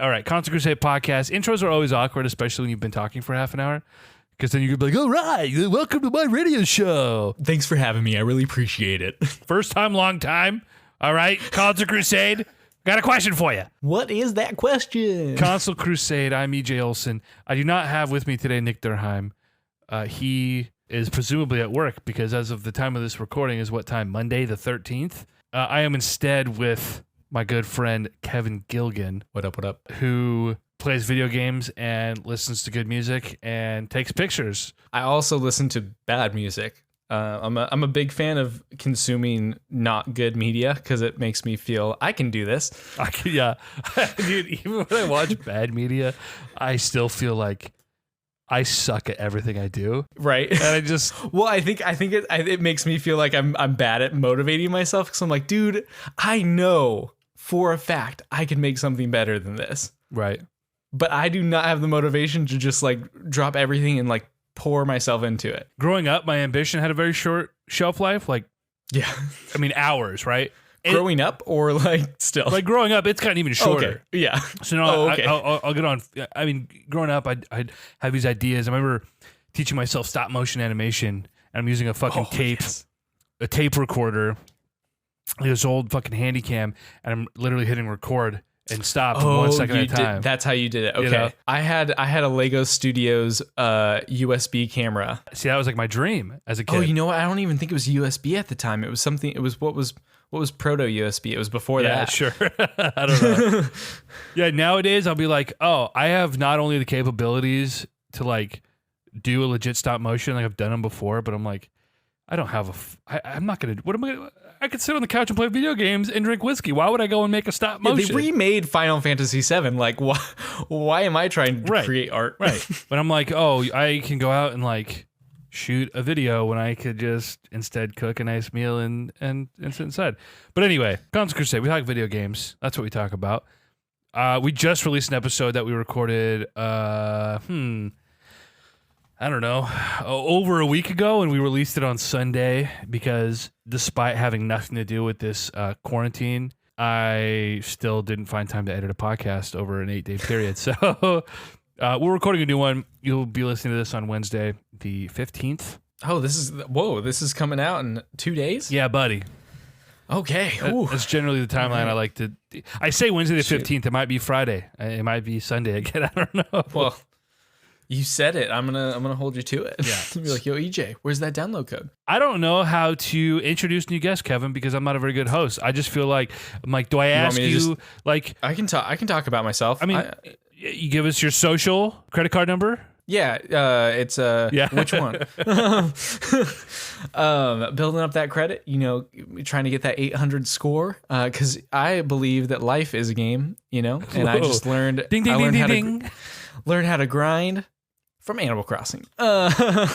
All right. Console Crusade podcast. Intros are always awkward, especially when you've been talking for half an hour. Because then you could be like, all right, welcome to my radio show. Thanks for having me. I really appreciate it. First time, long time. All right. Console Crusade. Got a question for you. What is that question? Console Crusade. I'm EJ Olson. I do not have with me today Nick Durheim. He is presumably at work because as of the time of this recording is what time? Monday the 13th. I am instead with my good friend Kevin Gilgan. What up? Who plays video games and listens to good music and takes pictures. I also listen to bad music. I'm a big fan of consuming not good media because it makes me feel I can do this. Yeah. Dude, even when I watch bad media, I still feel like I suck at everything I do. Right. And I just... Well, I think it makes me feel like I'm bad at motivating myself because I'm like, dude, I know for a fact I can make something better than this. Right. But I do not have the motivation to just like drop everything and like pour myself into it. Growing up, my ambition had a very short shelf life. Like, yeah, I mean, hours, right? Growing up or like still? Like growing up, it's gotten even shorter. Okay. Yeah. So no, okay. I'll get on. I mean, growing up, I'd have these ideas. I remember teaching myself stop motion animation, and I'm using a fucking a tape recorder, like this old fucking handy cam, and I'm literally hitting record and stop in 1 second at a time. That's how you did it. Okay. You know? I had a Lego Studios USB camera. See, that was like my dream as a kid. Oh, you know what? I don't even think it was USB at the time. It was something. It was what was proto USB. It was before that. Sure. I don't know. Yeah, nowadays I'll be like, oh, I have not only the capabilities to like do a legit stop motion, like I've done them before, but I'm like, I don't have I'm not gonna. What am I? I could sit on the couch and play video games and drink whiskey. Why would I go and make a stop motion? They remade Final Fantasy VII. Like, why am I trying to create art? Right. But I'm like, oh, I can go out and like shoot a video when I could just instead cook a nice meal and sit inside. But anyway, Console Crusade, we talk video games. That's what we talk about. We just released an episode that we recorded, I don't know, over a week ago, and we released it on Sunday because despite having nothing to do with this quarantine, I still didn't find time to edit a podcast over an 8-day period. So we're recording a new one. You'll be listening to this on Wednesday, the 15th. Oh, this is coming out in 2 days? Yeah, buddy. Okay. That's generally the timeline I like to... I say Wednesday the 15th. It might be Friday. It might be Sunday again. I don't know. Well... You said it. I'm gonna hold you to it. Yeah. Be like, yo, EJ, where's that download code? I don't know how to introduce new guests, Kevin, because I'm not a very good host. I just feel like I'm like, do I ask you like? I can talk about myself. I mean, you give us your social credit card number. Yeah. It's which one? Building up that credit. You know, trying to get that 800 score. Because I believe that life is a game. You know, and I just learned. Learn how to grind. From Animal Crossing. I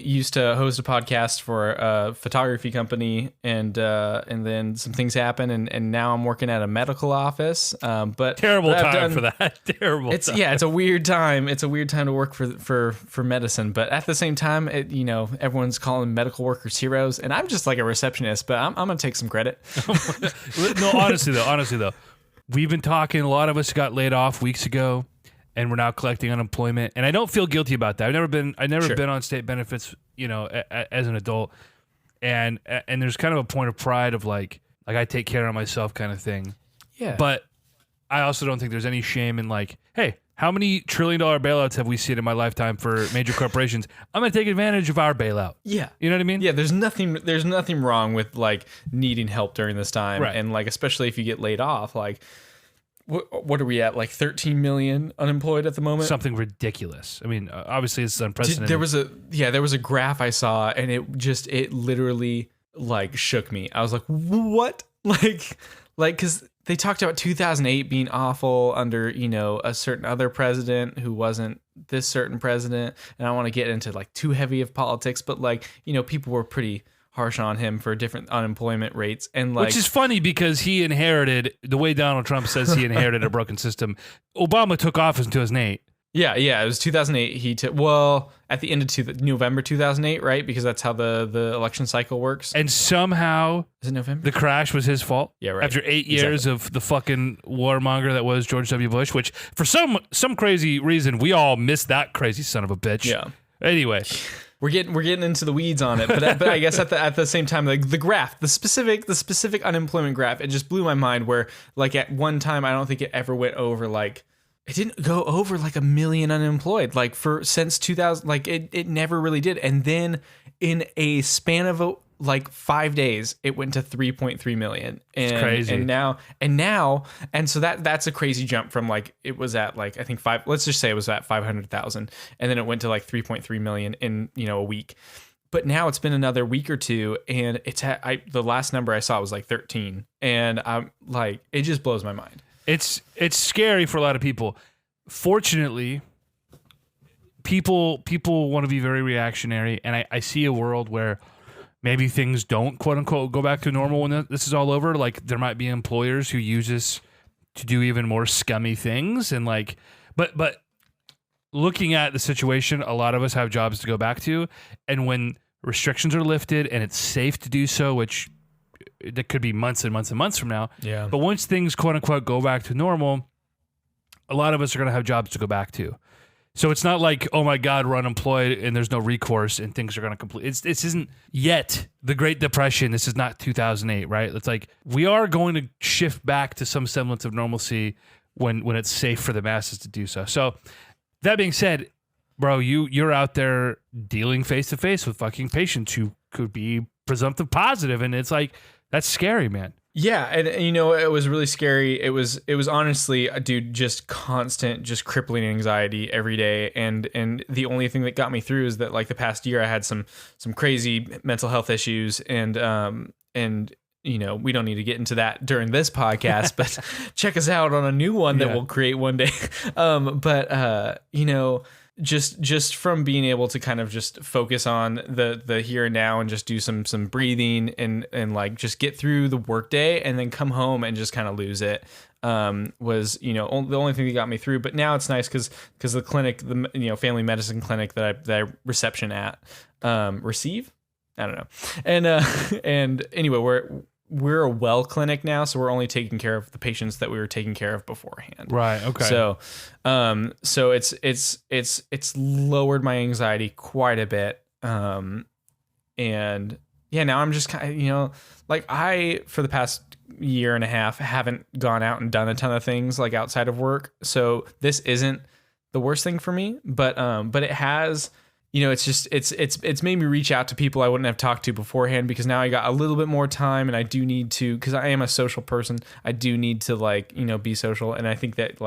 used to host a podcast for a photography company, and then some things happened, and now I'm working at a medical office. But terrible time for that. Terrible. It's a weird time. It's a weird time to work for medicine. But at the same time, everyone's calling medical workers heroes, and I'm just like a receptionist. But I'm gonna take some credit. No, honestly though, we've been talking. A lot of us got laid off weeks ago. And we're now collecting unemployment, and I don't feel guilty about that. I've never been on state benefits, as an adult, and there's kind of a point of pride of like I take care of myself kind of thing. Yeah. But I also don't think there's any shame in like, hey, how many $1 trillion bailouts have we seen in my lifetime for major corporations? I'm gonna take advantage of our bailout. Yeah. You know what I mean? Yeah. There's nothing wrong with like needing help during this time, right. And like especially if you get laid off, like. What are we at? Like 13 million unemployed at the moment? Something ridiculous. I mean, obviously it's unprecedented. There was a graph I saw, and it literally like shook me. I was like, what? Like, because they talked about 2008 being awful under, a certain other president who wasn't this certain president. And I want to get into like too heavy of politics, but like, people were pretty harsh on him for different unemployment rates, and like, which is funny because he inherited the way Donald Trump says he inherited a broken system. Obama took office in 2008. Yeah, it was 2008. He took, well, at the end of November 2008, right? Because that's how the election cycle works. And somehow Is it November? the crash was his fault. Yeah, right. After 8 years of the fucking warmonger that was George W. Bush, which for some crazy reason we all missed that crazy son of a bitch. Yeah. Anyway, we're getting into the weeds on it, but I guess at the same time, like the graph, the specific unemployment graph, it just blew my mind. Where like at one time, I don't think it ever went over like. It didn't go over like 1 million unemployed, like since 2000, like it never really did. And then in a span of like 5 days, it went to 3.3 million. And, it's crazy. And so that's a crazy jump from like, it was at like, I think let's just say it was at 500,000. And then it went to like 3.3 million in, a week. But now it's been another week or two, and the last number I saw was like 13. And I'm like, it just blows my mind. It's scary for a lot of people. Fortunately, people want to be very reactionary, and I see a world where maybe things don't quote unquote go back to normal when this is all over. Like there might be employers who use this to do even more scummy things, and like, but looking at the situation, a lot of us have jobs to go back to, and when restrictions are lifted and it's safe to do so, which that could be months and months and months from now. Yeah. But once things quote unquote go back to normal, a lot of us are going to have jobs to go back to. So it's not like, oh my God, we're unemployed and there's no recourse and things are going to complete. This isn't yet the Great Depression. This is not 2008, right? It's like we are going to shift back to some semblance of normalcy when it's safe for the masses to do so. So that being said, bro, you're out there dealing face to face with fucking patients who could be presumptive positive, and it's like, that's scary, man. Yeah, and it was really scary. It was honestly, dude, just constant, just crippling anxiety every day. And the only thing that got me through is that like the past year I had some crazy mental health issues, and we don't need to get into that during this podcast, but check us out on a new one that we'll create one day. Just from being able to kind of just focus on the here and now and just do some breathing and like just get through the workday and then come home and just kind of lose it was the only thing that got me through. But now it's nice because the clinic, the family medicine clinic that I reception at receive, I don't know, and anyway, we're a well clinic now, so we're only taking care of the patients that we were taking care of beforehand. Right. Okay. So it's lowered my anxiety quite a bit. And yeah, now I'm just kind of, like for the past year and a half, haven't gone out and done a ton of things like outside of work. So this isn't the worst thing for me, but it has, it's made me reach out to people I wouldn't have talked to beforehand, because now I got a little bit more time, and I do need to, because I am a social person, I do need to be social. And I think that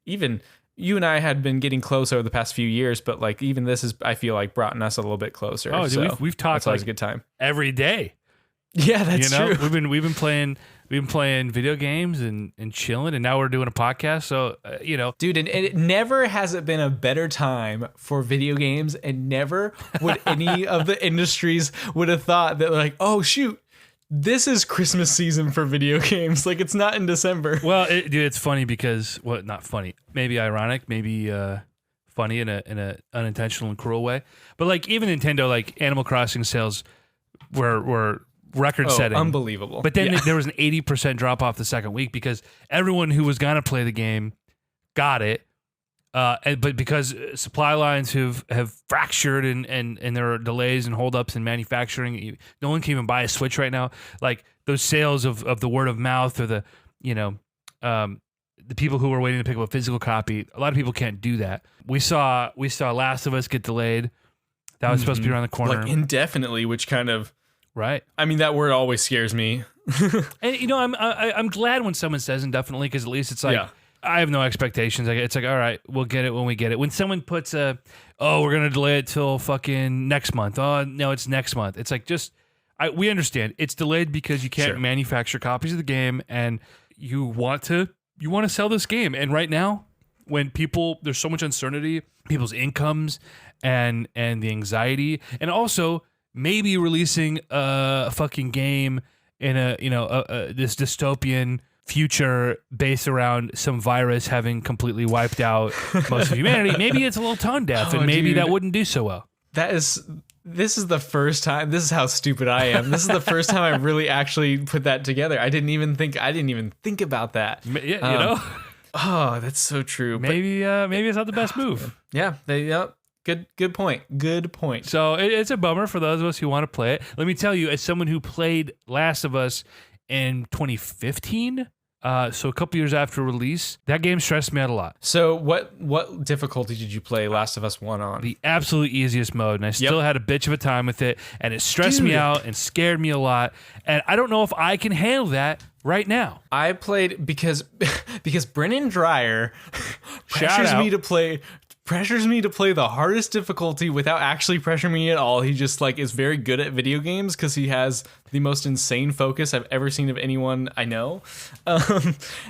even you and I had been getting close over the past few years, but even this is, I feel like, brought us a little bit closer. Oh, dude, we've talked. That's always a good time every day. Yeah, that's true. We've been playing video games and chilling, and now we're doing a podcast. So dude, and it never has it been a better time for video games, and never would any of the industries would have thought that oh shoot, this is Christmas season for video games. Like, it's not in December. Well, dude, it's funny because not funny, maybe ironic, maybe funny in a unintentional and cruel way. But even Nintendo, Animal Crossing sales were record-setting. Unbelievable. But then there was an 80% drop off the second week because everyone who was going to play the game got it. But because supply lines have fractured and there are delays and holdups in manufacturing, no one can even buy a Switch right now. Like those sales of the word of mouth or the people who were waiting to pick up a physical copy, a lot of people can't do that. We saw Last of Us get delayed. That was supposed to be around the corner. Indefinitely, which kind of... Right. I mean, that word always scares me. And I'm glad when someone says indefinitely, because at least it's I have no expectations. It's all right, we'll get it when we get it. When someone puts we're gonna delay it till fucking next month. Oh no, it's next month. It's we understand it's delayed because you can't manufacture copies of the game, and you want to sell this game. And right now, when there's so much uncertainty, people's incomes and the anxiety, and also maybe releasing a fucking game in this dystopian future based around some virus having completely wiped out most of humanity, maybe it's a little tone deaf, and maybe that wouldn't do so well. This is the first time. This is how stupid I am. This is the first time I really actually put that together. I didn't even think about that. Yeah, you know. Oh, that's so true. Maybe it's not the best move. Yeah. Good point. Good point. So it's a bummer for those of us who want to play it. Let me tell you, as someone who played Last of Us in 2015, so a couple years after release, that game stressed me out a lot. So what difficulty did you play Last of Us 1 on? The absolute easiest mode, and I still had a bitch of a time with it, and it stressed me out and scared me a lot, and I don't know if I can handle that right now. I played because Brennan Dreyer pressures me to play the hardest difficulty without actually pressuring me at all. He just like is very good at video games because he has the most insane focus I've ever seen of anyone I know.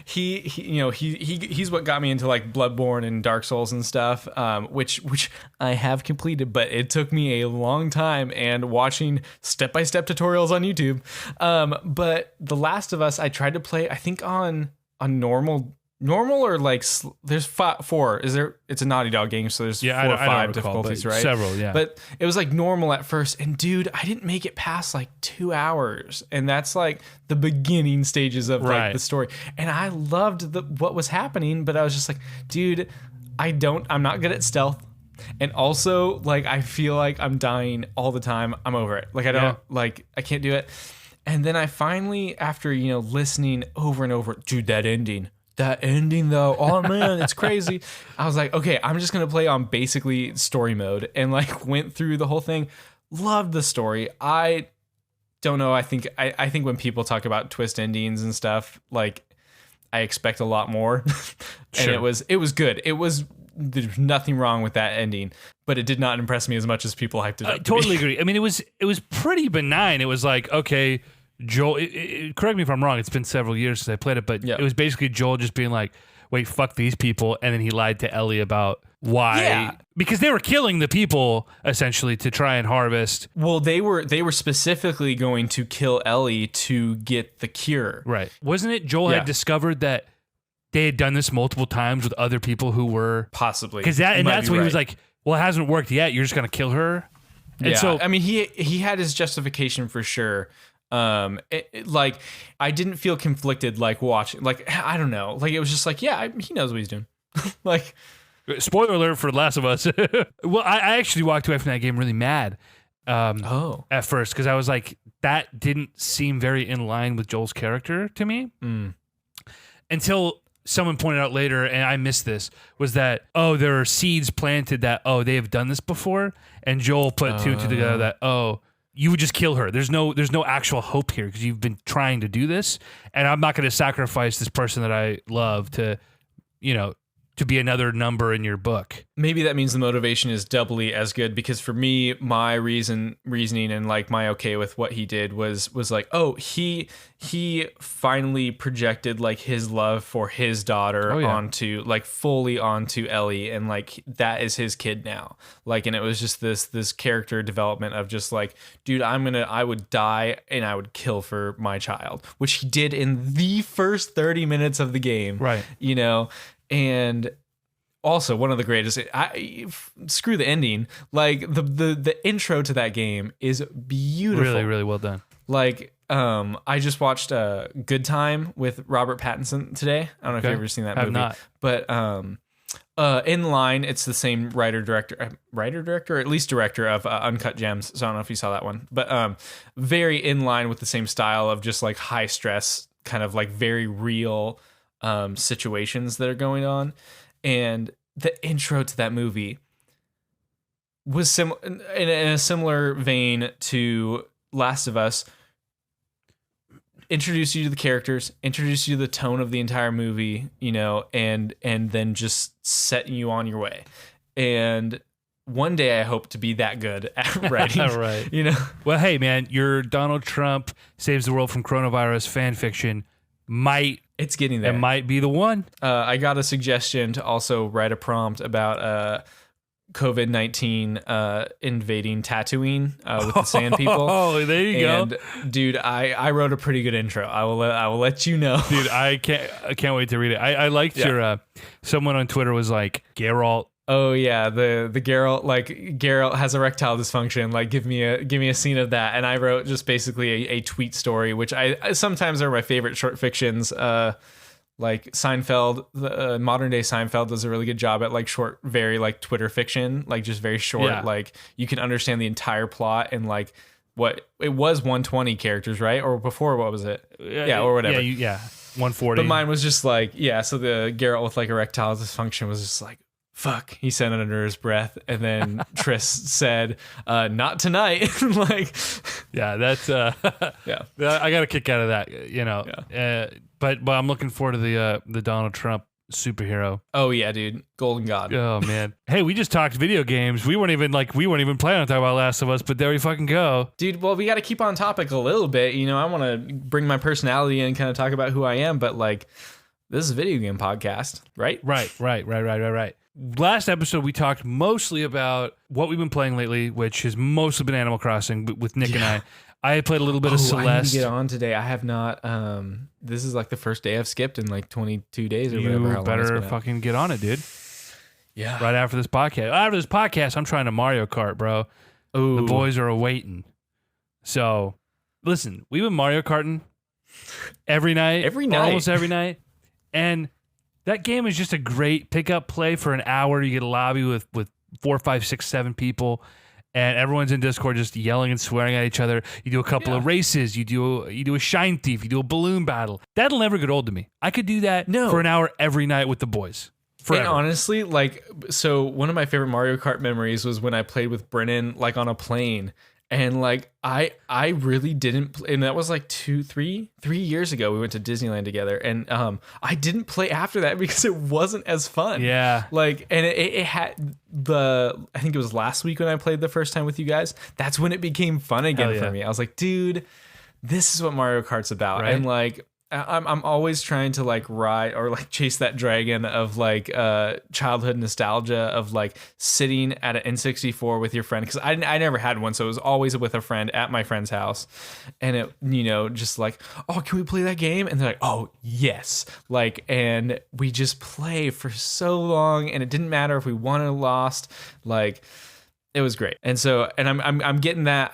He's what got me into like Bloodborne and Dark Souls and stuff, which I have completed, but it took me a long time and watching step-by-step tutorials on YouTube. But The Last of Us, I tried to play, I think on normal or like there's 4. It's a Naughty Dog game, so there's 4 or 5 difficulties, right? Several, yeah. But it was like normal at first, and dude, I didn't make it past like 2 hours, and that's like the beginning stages of like the story. And I loved what was happening, but I was just like, dude, I'm not good at stealth. And also, like, I feel like I'm dying all the time. I'm over it. Like, I can't do it. And then I finally, after, listening over and over, dude, that ending though, oh man, it's crazy. I was like, okay, I'm just gonna play on basically story mode, and like went through the whole thing. Loved the story. I don't know. I think when people talk about twist endings and stuff, like I expect a lot more. And it was good. There's nothing wrong with that ending, but it did not impress me as much as people hyped it up. I totally agree. I mean, it was pretty benign. It was like, okay, Joel, correct me if I'm wrong, it's been several years since I played it, but it was basically Joel just being like, wait, fuck these people, and then he lied to Ellie about why, because they were killing the people essentially to try and harvest. Well, they were specifically going to kill Ellie to get the cure. Right. Wasn't it Joel had discovered that they had done this multiple times with other people who were possibly, because that's when he was like, well, it hasn't worked yet, you're just going to kill her. And so I mean, he had his justification for sure. Like I didn't feel conflicted, like watching, like, I don't know, like it was just like, he knows what he's doing. Like, spoiler alert for Last of Us. Well, I actually walked away from that game really mad. At first, because I was like, that didn't seem very in line with Joel's character to me. Until someone pointed out later, and I missed this, was that, there are seeds planted that, they have done this before, and Joel put 2 and 2 together that, you would just kill her. There's no actual hope here because you've been trying to do this, and I'm not going to sacrifice this person that I love to be another number in your book. Maybe that means the motivation is doubly as good, because for me, my reasoning and like my okay with what he did was like, he finally projected like his love for his daughter onto like fully onto Ellie, and like that is his kid now. Like, and it was just this character development of just like, dude, I would die and I would kill for my child, which he did in the first 30 minutes of the game. Right. And also one of the greatest, screw the ending, like the intro to that game is beautiful. Really, really well done. Like, I just watched Good Time with Robert Pattinson today. I don't know if you've ever seen that movie. Not. But In Line, it's the same writer, or at least director of Uncut Gems. So I don't know if you saw that one. But very in line with the same style of just like high stress, kind of like very real situations that are going on. And the intro to that movie was in a similar vein to Last of Us. Introduce you to the characters, introduce you to the tone of the entire movie, and then just setting you on your way. And one day I hope to be that good at writing. Right. Well, hey man, your Donald Trump saves the world from coronavirus fan fiction it's getting there. It might be the one. I got a suggestion to also write a prompt about COVID-19 invading Tatooine with the sand people. Oh, there you go. And dude, I wrote a pretty good intro. I will let you know. Dude, I can't wait to read it. I liked your someone on Twitter was like, Geralt. Oh yeah, the Geralt, like Geralt has erectile dysfunction. Like give me a scene of that. And I wrote just basically a tweet story, which I sometimes are my favorite short fictions. Like Seinfeld, the modern day Seinfeld does a really good job at like short, very like Twitter fiction, like just very short. Yeah. Like you can understand the entire plot and like what it was 120 characters, right? Or before, what was it? Yeah, or whatever. Yeah, 140. But mine was just like, so the Geralt with like erectile dysfunction was just like, fuck, he said it under his breath. And then Triss said, not tonight. Like, yeah, that's, yeah. I got a kick out of that, you know. Yeah. But I'm looking forward to the Donald Trump superhero. Oh yeah, dude, Golden God. Oh man. Hey, we just talked video games. We weren't even planning on talking about Last of Us, but there we fucking go. Dude, well, we got to keep on topic a little bit. You know, I want to bring my personality in and kind of talk about who I am, but like, this is a video game podcast, right? Right. Last episode, we talked mostly about what we've been playing lately, which has mostly been Animal Crossing with Nick and I. I played a little bit of Celeste. I need to get on today. I have not. This is like the first day I've skipped in like 22 days or whatever. You better fucking get on it, dude. Yeah. Right after this podcast. After this podcast, I'm trying to Mario Kart, bro. Ooh. The boys are awaiting. So, listen, we've been Mario Karting every night. Almost every night. And that game is just a great pickup play for an hour. You get a lobby with 4, 5, 6, 7 people. And everyone's in Discord just yelling and swearing at each other. You do a couple of races. You do a shine thief. You do a balloon battle. That'll never get old to me. I could do that for an hour every night with the boys. Forever. And honestly, like, so one of my favorite Mario Kart memories was when I played with Brennan, like on a plane. And like, I really didn't play, and that was like 3 years ago. We went to Disneyland together, and I didn't play after that because it wasn't as fun. Yeah. Like, and it had I think it was last week when I played the first time with you guys. That's when it became fun again for me. I was like, dude, this is what Mario Kart's about. Right? And like, I'm always trying to like ride or like chase that dragon of like childhood nostalgia of like sitting at an N64 with your friend, because I never had one, so it was always with a friend at my friend's house, and it, you know, just like, oh, can we play that game? And they're like, oh yes, like, and we just play for so long, and it didn't matter if we won or lost, like. It was great. And so, and I'm getting that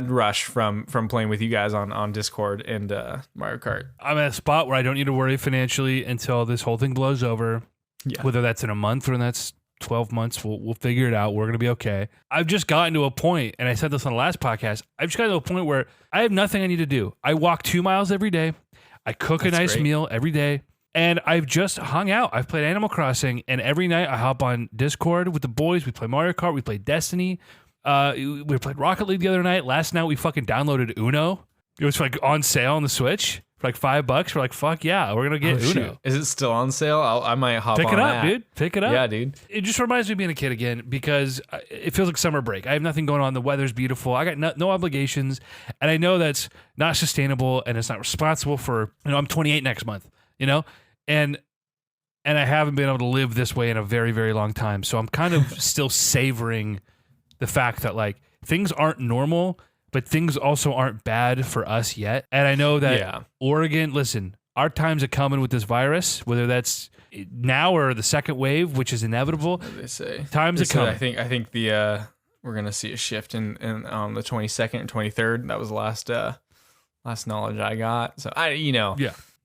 rush from playing with you guys on Discord and Mario Kart. I'm at a spot where I don't need to worry financially until this whole thing blows over. Yeah. Whether that's in a month or that's 12 months, we'll figure it out. We're going to be okay. I've just gotten to a point, and I said this on the last podcast, I've just gotten to a point where I have nothing I need to do. I walk 2 miles every day. I cook a nice meal every day. And I've just hung out. I've played Animal Crossing, and every night I hop on Discord with the boys. We play Mario Kart. We play Destiny. We played Rocket League the other night. Last night we fucking downloaded Uno. It was like on sale on the Switch for like $5. We're like, fuck yeah, we're gonna get Uno. Shoot. Is it still on sale? I might hop on Pick it up, that. dude. Pick it up. Yeah, dude. It just reminds me of being a kid again because it feels like summer break. I have nothing going on. The weather's beautiful. I got no obligations, and I know that's not sustainable and it's not responsible for. You know, I'm 28 next month. You know, and I haven't been able to live this way in a very, very long time. So I'm kind of still savoring the fact that like things aren't normal, but things also aren't bad for us yet. And I know that Oregon, listen, our times are coming with this virus, whether that's now or the second wave, which is inevitable. They say times are coming. I think the we're gonna see a shift in on the 22nd and 23rd. That was the last knowledge I got. So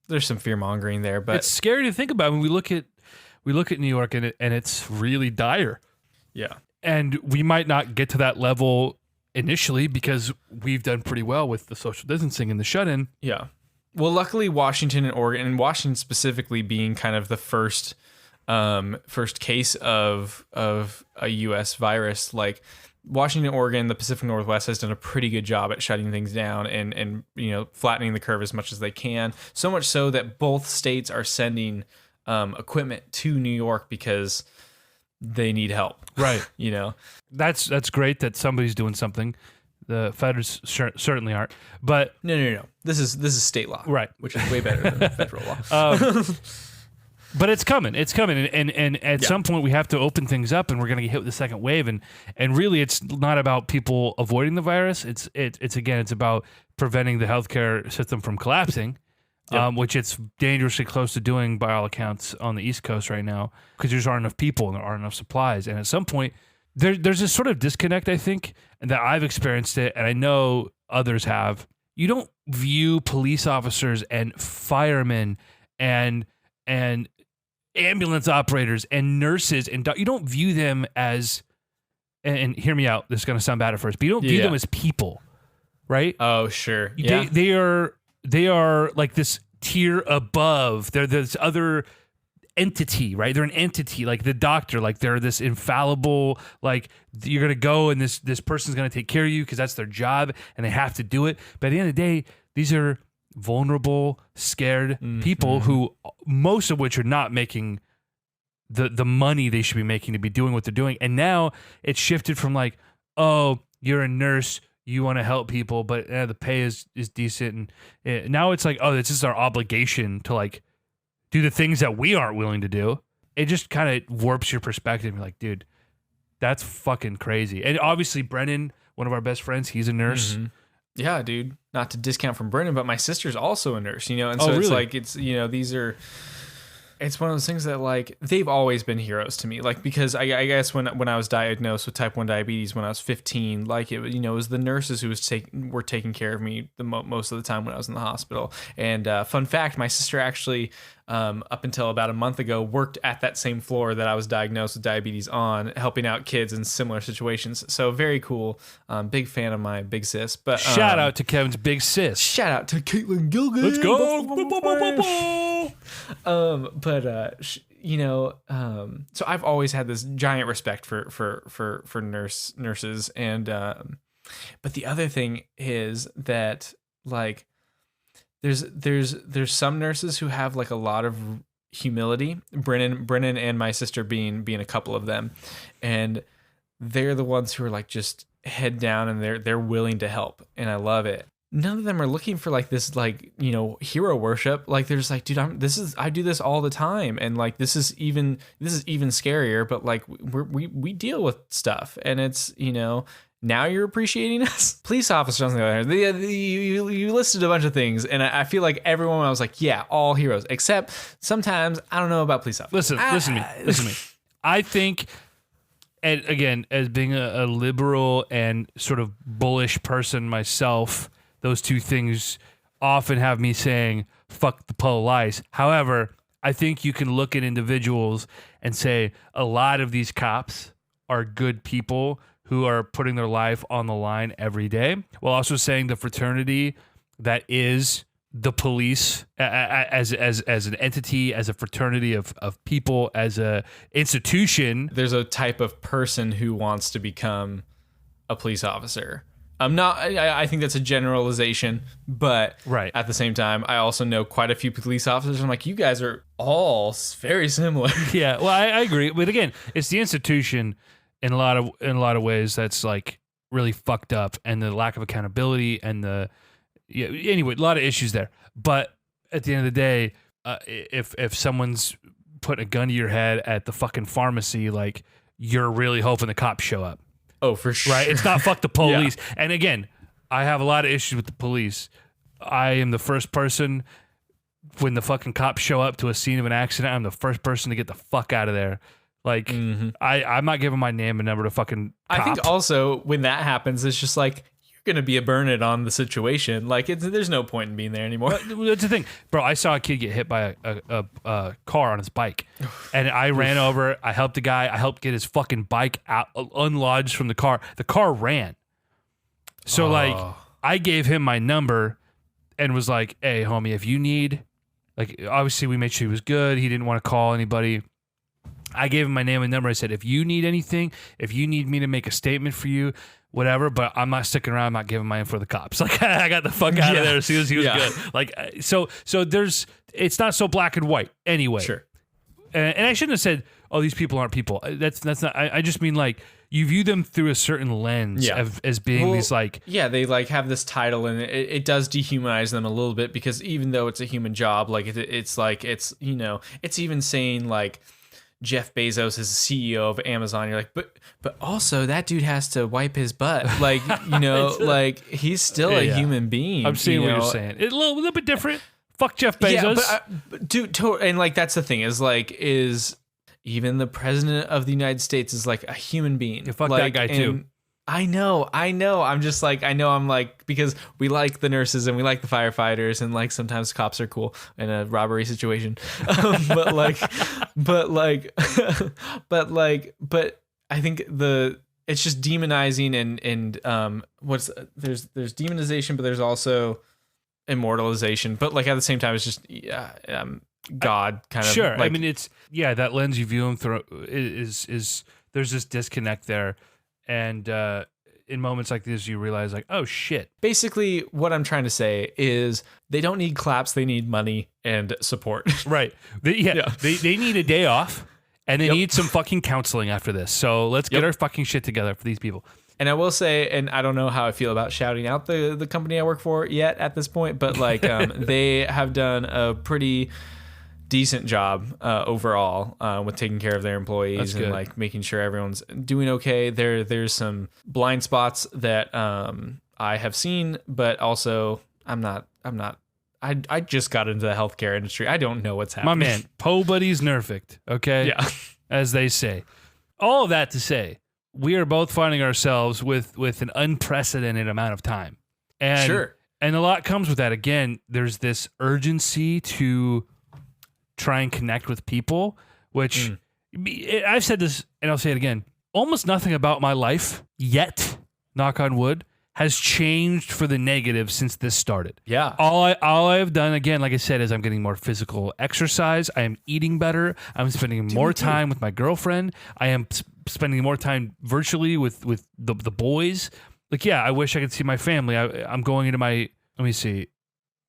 there's some fear mongering there, but it's scary to think about when we look at New York and it's really dire. Yeah. And we might not get to that level initially because we've done pretty well with the social distancing and the shut-in. Yeah. Well, luckily Washington and Oregon, and Washington specifically being kind of the first case of a US virus, like Washington, Oregon, the Pacific Northwest has done a pretty good job at shutting things down and flattening the curve as much as they can. So much so that both states are sending equipment to New York because they need help. Right. That's great that somebody's doing something. The feds certainly aren't. But no. This is state law, right? Which is way better than federal law. But it's coming. It's coming. And at some point we have to open things up, and we're going to get hit with the second wave. And really, it's not about people avoiding the virus. It's about preventing the healthcare system from collapsing, which it's dangerously close to doing by all accounts on the East Coast right now, because there just aren't enough people and there aren't enough supplies. And at some point, there's this sort of disconnect, I think, that I've experienced it, and I know others have. You don't view police officers and firemen and ambulance operators and nurses and you don't view them as, and hear me out, this is going to sound bad at first, but you don't view them as people, right? Oh, sure. Yeah. They are like this tier above. They're this other entity, right? They're an entity, like the doctor, like they're this infallible, like you're going to go and this person's going to take care of you because that's their job and they have to do it. But at the end of the day, these are vulnerable, scared people who, most of which are not making the money they should be making to be doing what they're doing. And now it's shifted from like, oh, you're a nurse, you want to help people, but the pay is decent. And now it's like, oh, this is our obligation to like do the things that we aren't willing to do. It just kind of warps your perspective. You're like, dude, that's fucking crazy. And obviously Brennan, one of our best friends, he's a nurse. Mm-hmm. Yeah, dude. Not to discount from Brennan, but my sister's also a nurse, and so it's like, it's, it's one of those things that like they've always been heroes to me, like, because I guess when I was diagnosed with type 1 diabetes when I was 15, like it was the nurses who were taking care of me most of the time when I was in the hospital. And fun fact, my sister actually up until about a month ago worked at that same floor that I was diagnosed with diabetes on, helping out kids in similar situations. So very cool. Big fan of my big sis. But shout out to Kevin's big sis. Shout out to Kevin Gilgan. Let's go. So I've always had this giant respect for nurses, and but the other thing is that like there's some nurses who have like a lot of humility. Brennan and my sister being a couple of them, and they're the ones who are like just head down and they're willing to help, and I love it. None of them are looking for like this, like, hero worship. Like they're just like, dude, I do this all the time. And like, this is even scarier, but like we deal with stuff, and it's, now you're appreciating us. Police officers on the other hand, you listed a bunch of things, and I feel like everyone, I was like, yeah, all heroes, except sometimes I don't know about police officers. Listen to me. I think, and again, as being a liberal and sort of bullish person myself, those two things often have me saying, fuck the police. However, I think you can look at individuals and say a lot of these cops are good people who are putting their life on the line every day, while also saying the fraternity that is the police as an entity, as a fraternity of people, as a institution. There's a type of person who wants to become a police officer. I think that's a generalization, but right. At the same time, I also know quite a few police officers. I'm like, you guys are all very similar. Yeah, well, I agree, but again, it's the institution in a lot of ways that's like really fucked up, and the lack of accountability, and anyway, a lot of issues there. But at the end of the day, if someone's putting a gun to your head at the fucking pharmacy, like, you're really hoping the cops show up. Oh, for sure. Right? It's not fuck the police. Yeah. And again, I have a lot of issues with the police. I am the first person, when the fucking cops show up to a scene of an accident, I'm the first person to get the fuck out of there. Like, I'm not giving my name and number to fucking cop. I think also when that happens, it's just like, you're going to be a burn-it on the situation. Like, there's no point in being there anymore. That's the thing. Bro, I saw a kid get hit by a car on his bike, and I ran over. I helped the guy. I helped get his fucking bike out, unlodged from the car. The car ran. So, like, I gave him my number and was like, hey, homie, if you need, like, obviously we made sure he was good. He didn't want to call anybody. I gave him my name and number. I said, if you need anything, if you need me to make a statement for you, whatever, but I'm not sticking around. I'm not giving my info to the cops. Like, I got the fuck out of there as soon as he was good. Like, so it's not so black and white anyway. Sure. And I shouldn't have said, oh, these people aren't people. That's not, I just mean, like, you view them through a certain lens as being these like they like have this title, and it does dehumanize them a little bit, because even though it's a human job, like it's like it's it's even saying like Jeff Bezos is the CEO of Amazon. You're like, but also that dude has to wipe his butt, like like he's still a human being. I'm seeing what you're saying. It's a little bit different. Fuck Jeff Bezos. Yeah, but dude, and like that's the thing is even the president of the United States is like a human being. Yeah, fuck like, that guy too. I know. I'm just like, I'm like, because we like the nurses and we like the firefighters, and like sometimes cops are cool in a robbery situation. But I think it's just demonizing and there's demonization, but there's also immortalization. But like at the same time, it's just God kind of. Sure. Like, I mean, it's that lens you view them through is there's this disconnect there. And in moments like this, you realize, like, oh, shit. Basically, what I'm trying to say is they don't need claps. They need money and support. Right. They need a day off, and they need some fucking counseling after this. So let's get our fucking shit together for these people. And I will say, and I don't know how I feel about shouting out the company I work for yet at this point, but like they have done a pretty decent job overall with taking care of their employees and like making sure everyone's doing okay. There's some blind spots that I have seen, but also I just got into the healthcare industry. I don't know what's happening. My man, po buddy's nerfect, okay? Yeah. As they say. All of that to say, we are both finding ourselves with an unprecedented amount of time. And, sure. And a lot comes with that. Again, there's this urgency to try and connect with people, which I've said this and I'll say it again. Almost nothing about my life yet, knock on wood, has changed for the negative since this started. Yeah. All I have done, again, like I said, is I'm getting more physical exercise. I am eating better. I'm spending more time with my girlfriend. I am spending more time virtually with the boys. Like, yeah, I wish I could see my family. I'm going into my, let me see.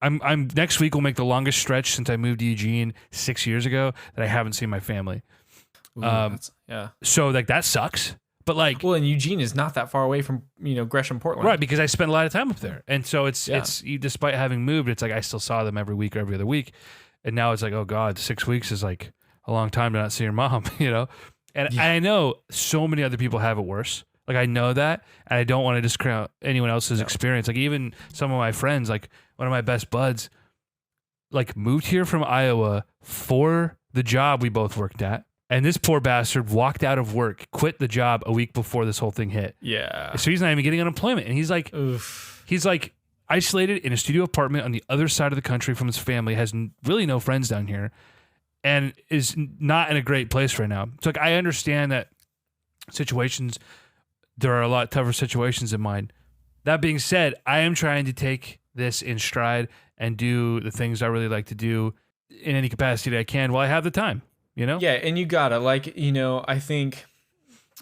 I'm next week will make the longest stretch since I moved to Eugene 6 years ago that I haven't seen my family. Ooh, so like that sucks. But like, well, and Eugene is not that far away from Gresham, Portland, right? Because I spent a lot of time up there, and so it's despite having moved, it's like I still saw them every week or every other week, and now it's like, oh God, 6 weeks is like a long time to not see your mom, And I know so many other people have it worse. Like I know that, and I don't want to discount anyone else's experience. Like even some of my friends, like one of my best buds, like moved here from Iowa for the job we both worked at. And this poor bastard walked out of work, quit the job a week before this whole thing hit. Yeah. So he's not even getting unemployment. And he's like, isolated in a studio apartment on the other side of the country from his family, has really no friends down here, and is not in a great place right now. So like, I understand that there are a lot tougher situations in mind. That being said, I am trying to take this in stride and do the things I really like to do in any capacity that I can while I have the time. Yeah, and you gotta I think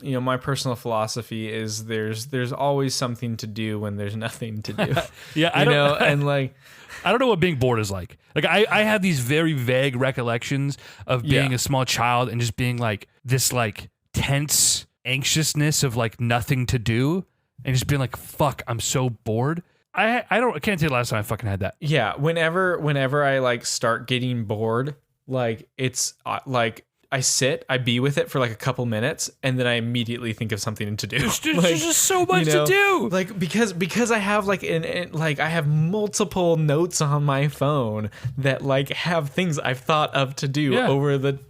my personal philosophy is there's always something to do when there's nothing to do. Yeah, I don't know what being bored is like. Like I have these very vague recollections of being a small child and just being like this like tense anxiousness of like nothing to do and just being like, fuck, I'm so bored. I can't tell you the last time I fucking had that. Yeah, whenever I like start getting bored, like it's like I be with it for like a couple minutes, and then I immediately think of something to do. There's just so much to do. Like because I have like I have multiple notes on my phone that like have things I've thought of to do over the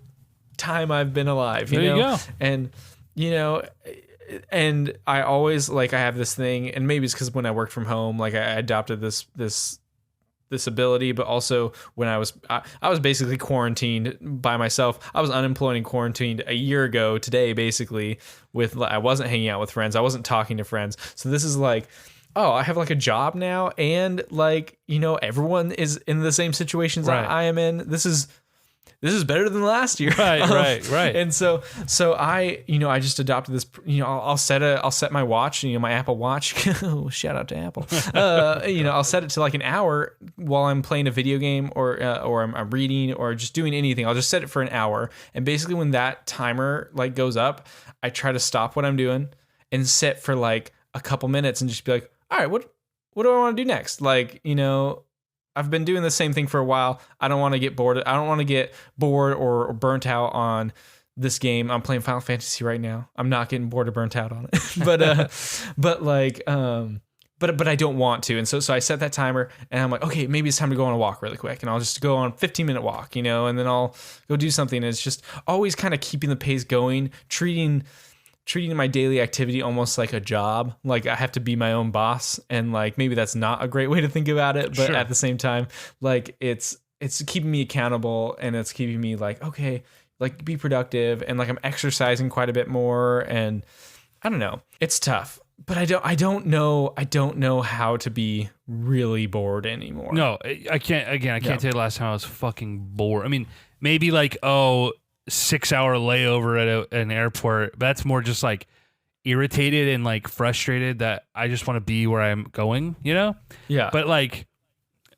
time I've been alive. You go. And and I always like I have this thing, and maybe it's because when I worked from home, like I adopted this ability, but also when I was basically quarantined by myself. I was unemployed and quarantined a year ago today, basically. I wasn't hanging out with friends. I wasn't talking to friends. So this is like, oh, I have like a job now, and like everyone is in the same situations I am in. This is this is better than last year. Right. And so I, I just adopted this, I'll set my watch, my Apple Watch, shout out to Apple. I'll set it to like an hour while I'm playing a video game or I'm reading or just doing anything. I'll just set it for an hour. And basically when that timer like goes up, I try to stop what I'm doing and sit for like a couple minutes and just be like, all right, what do I want to do next? Like, I've been doing the same thing for a while. I don't want to get bored. I don't want to get bored or burnt out on this game. I'm playing Final Fantasy right now. I'm not getting bored or burnt out on it. But I don't want to. And so I set that timer and I'm like, okay, maybe it's time to go on a walk really quick. And I'll just go on a 15-minute walk, and then I'll go do something. And it's just always kind of keeping the pace going, treating my daily activity almost like a job. Like I have to be my own boss, and like maybe that's not a great way to think about it, but at the same time, like it's keeping me accountable, and it's keeping me like, okay, like be productive, and like I'm exercising quite a bit more, and I don't know. It's tough, but I don't know how to be really bored anymore. No, I can't. Again, I can't tell you the last time I was fucking bored. I mean, maybe like 6-hour layover at an airport, but that's more just like irritated and like frustrated that I just want to be where I'm going, Yeah. But like,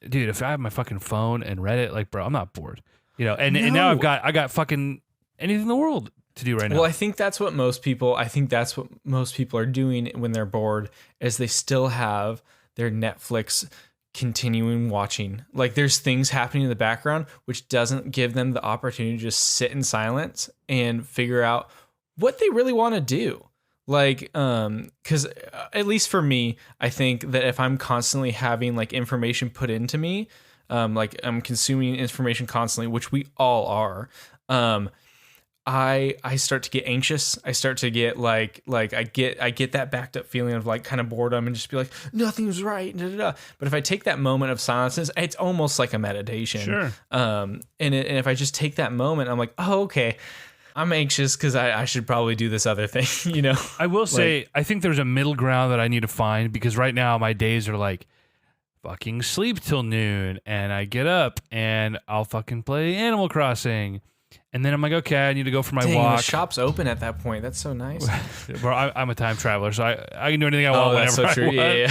dude, if I have my fucking phone and Reddit, like, bro, I'm not bored, and now I got fucking anything in the world to do right now. Well, I think that's what most people are doing when they're bored, is they still have their Netflix continuing watching. Like there's things happening in the background which doesn't give them the opportunity to just sit in silence and figure out what they really want to do. Like because at least for me, I think that if I'm constantly having like information put into me, like I'm consuming information constantly, which we all are, I start to get anxious. I start to get like I get that backed up feeling of like kind of boredom and just be like, nothing's right. But if I take that moment of silence, it's almost like a meditation. Sure. And if I just take that moment, I'm like, oh, okay, I'm anxious because I should probably do this other thing, I will say, I think there's a middle ground that I need to find, because right now my days are like fucking sleep till noon, and I get up and I'll fucking play Animal Crossing. And then I'm like, okay, I need to go for my walk. The shop's open at that point. That's so nice. Bro, I'm a time traveler, so I can do anything I want whenever that's so true. I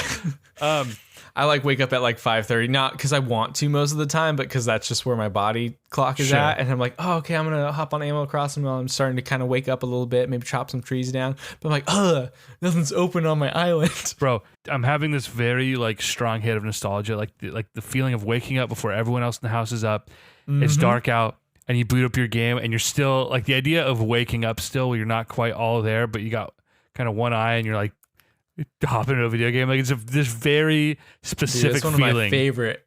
want. Yeah. I like wake up at like 5:30, not because I want to most of the time, but because that's just where my body clock is at. And I'm like, oh, okay, I'm going to hop on Animal Crossing while I'm starting to kind of wake up a little bit, maybe chop some trees down. But I'm like, nothing's open on my island. Bro, I'm having this very like strong hit of nostalgia, like the feeling of waking up before everyone else in the house is up. Mm-hmm. It's dark out. And you boot up your game, and you're still like the idea of waking up still, you're not quite all there, but you got kind of one eye, and you're like hopping into a video game. Like it's this very specific feeling.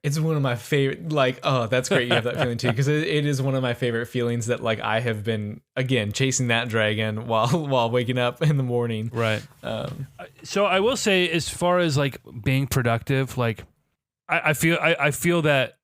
It's one of my favorite. Like, oh, that's great. You have that feeling too, because it is one of my favorite feelings that like I have been again chasing that dragon while waking up in the morning. Right. So I will say, as far as like being productive, like I feel that,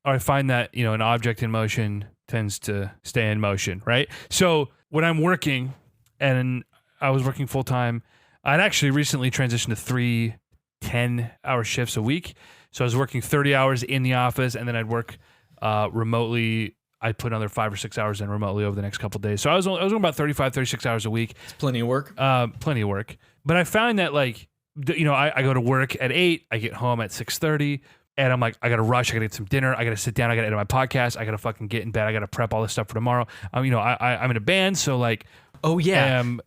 or I find that an object in motion tends to stay in motion, right? So when I'm working, and I was working full time, I'd actually recently transitioned to 3 10-hour shifts a week. So I was working 30 hours in the office, and then I'd work remotely. I'd put another 5 or 6 hours in remotely over the next couple of days. So I was doing about 35, 36 hours a week. It's plenty of work. Plenty of work. But I found that like, I go to work at 8, I get home at 6:30. And I'm like, I got to rush. I got to get some dinner. I got to sit down. I got to edit my podcast. I got to fucking get in bed. I got to prep all this stuff for tomorrow. I'm in a band. So like, I'm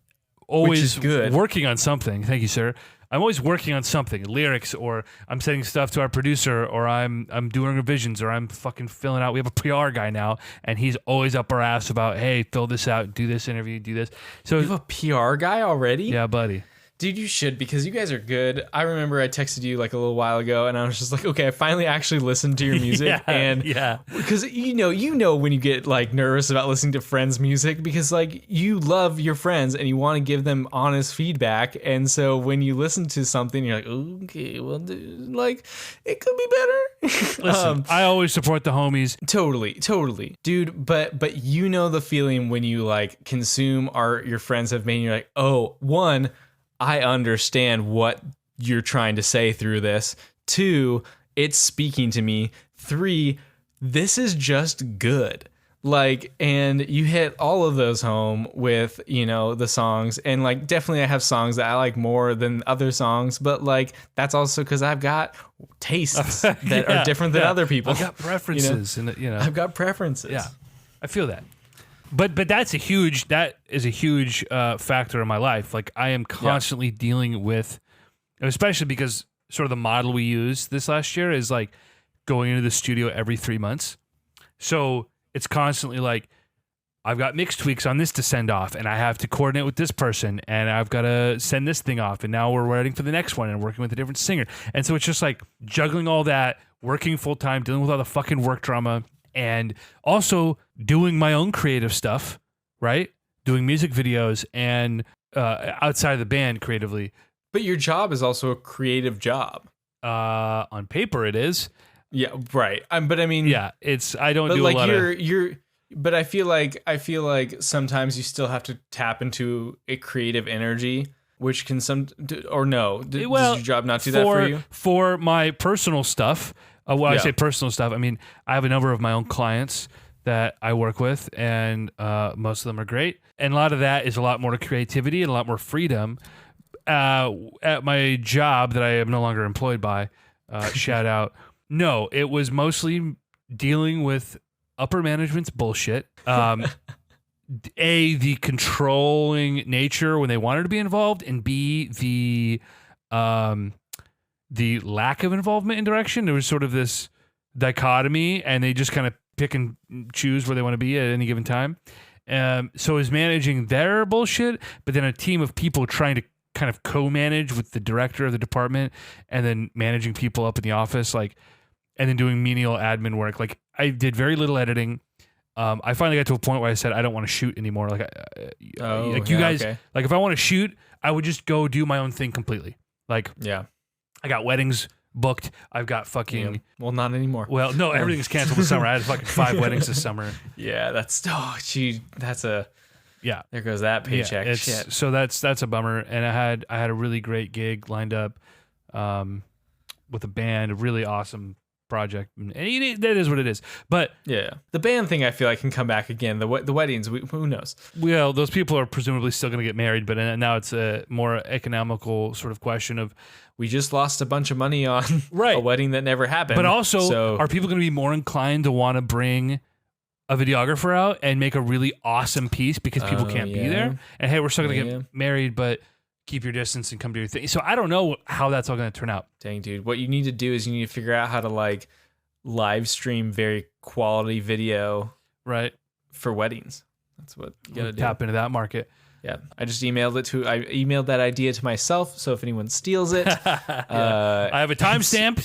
always working on something. Thank you, sir. I'm always working on something, lyrics, or I'm sending stuff to our producer, or I'm doing revisions, or I'm fucking filling out. We have a PR guy now, and he's always up our ass about, hey, fill this out, do this interview, do this. So you have a PR guy already? Yeah, buddy. Dude, you should, because you guys are good. I remember I texted you like a little while ago, and I was just like, okay, I finally actually listened to your music. Because you know when you get like nervous about listening to friends' music, because like you love your friends and you want to give them honest feedback. And so when you listen to something, you're like, okay, well, dude, like it could be better. Listen, I always support the homies. Totally. Dude, but the feeling when you like consume art your friends have made, and you're like, oh, one, I understand what you're trying to say through this. 2, it's speaking to me. 3, this is just good. Like, and you hit all of those home with, you know, the songs. And like, definitely I have songs that I like more than other songs, but like, that's also because I've got tastes that are different than other people. I've got preferences, and you know, I've got preferences. Yeah, I feel that. But that is a huge factor in my life. Like, I am constantly dealing with, especially because sort of the model we used this last year is like going into the studio every 3 months. So it's constantly like, I've got mix tweaks on this to send off, and I have to coordinate with this person, and I've got to send this thing off, and now we're writing for the next one and working with a different singer. And so it's just like juggling all that, working full time, dealing with all the fucking work drama, and also doing my own creative stuff, right? Doing music videos and outside of the band creatively. But your job is also a creative job. On paper, it is. Yeah, right. But I mean, yeah, it's I don't but do like a lot you're. But I feel like sometimes you still have to tap into a creative energy, which can does your job not do that for you? For my personal stuff, I say personal stuff, I mean, I have a number of my own clients that I work with, and most of them are great. And a lot of that is a lot more creativity and a lot more freedom. At my job that I am no longer employed by, shout out. No, it was mostly dealing with upper management's bullshit. The controlling nature when they wanted to be involved, and B, the lack of involvement in direction. There was sort of this dichotomy, and they just kind of pick and choose where they want to be at any given time. So it was managing their bullshit, but then a team of people trying to kind of co-manage with the director of the department, and then managing people up in the office, like, and then doing menial admin work. Like, I did very little editing. I finally got to a point where I said, I don't want to shoot anymore. Like, you guys, okay. Like, if I want to shoot, I would just go do my own thing completely. Like, yeah, I got weddings booked. I've got fucking... Yeah. Well, not anymore. Well, no, everything's canceled this summer. I had fucking 5 weddings this summer. Yeah, that's a... Yeah. There goes that paycheck. Yeah, shit. So that's a bummer. And I had a really great gig lined up with a band, a really awesome project, and that is what it is. But yeah, the band thing I feel like can come back again. The weddings, who knows? Well, those people are presumably still going to get married, but now it's a more economical sort of question of, we just lost a bunch of money on a wedding that never happened. But also, are people going to be more inclined to want to bring a videographer out and make a really awesome piece because people can't be there? And hey, we're still going to get married, but keep your distance and come do your thing. So I don't know how that's all going to turn out. Dang, dude. What you need to do is you need to figure out how to like live stream very quality video for weddings. That's what you got to do. Tap into that market. Yeah. I emailed that idea to myself. So if anyone steals it, I have a timestamp.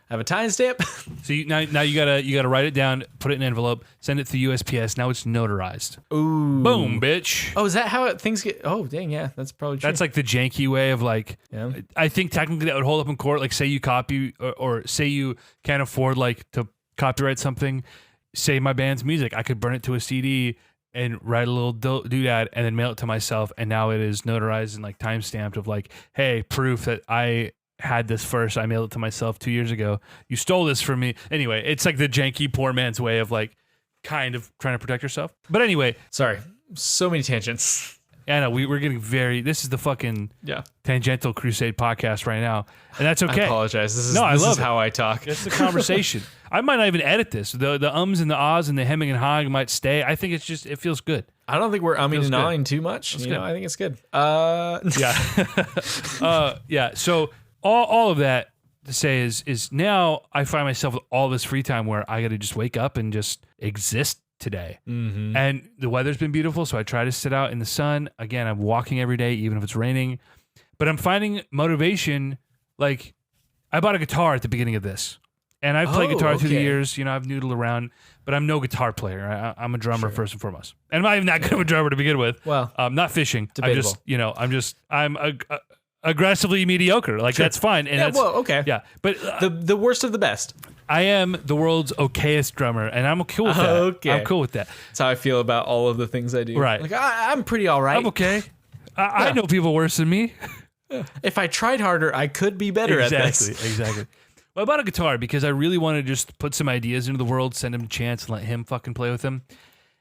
So now you gotta write it down, put it in an envelope, send it to USPS. Now it's notarized. Ooh, boom, bitch. Oh, is that how things get? Oh, dang, yeah, that's probably true. That's like the janky way of like. Yeah. I think technically that would hold up in court. Like, say you copy or say you can't afford like to copyright something. Say my band's music, I could burn it to a CD and write a little doodad and then mail it to myself, and now it is notarized and like time stamped of like, hey, proof that I had this first. I mailed it to myself 2 years ago. You stole this from me. Anyway, it's like the janky poor man's way of like kind of trying to protect yourself. But anyway, sorry, so many tangents. Yeah, no, we're getting this is the fucking tangential Crusade podcast right now, and that's okay. I apologize. This is how I talk. It's the conversation. I might not even edit this. The ums and the ahs and the hemming and hawing might stay. I think it feels good. I don't think we're umming and ahhing too much. I think it's good. Yeah. So all of that to say is now I find myself with all this free time where I got to just wake up and just exist today. Mm-hmm. And the weather's been beautiful, so I try to sit out in the sun. Again, I'm walking every day, even if it's raining. But I'm finding motivation. Like, I bought a guitar at the beginning of this. And I've played guitar through the years. I've noodled around, but I'm no guitar player. I'm a drummer first and foremost. And I'm not even that good of a drummer to begin with. Well, not fishing. Debatable. I'm aggressively mediocre. Like, that's fine. And okay. Yeah. But the worst of the best. I am the world's okayest drummer, and I'm cool with that. Okay. I'm cool with that. That's how I feel about all of the things I do. Right. Like, I'm pretty all right. I'm okay. I know people worse than me. If I tried harder, I could be better at this. Exactly. Well, I bought a guitar because I really want to just put some ideas into the world, send him to Chance, and let him fucking play with them.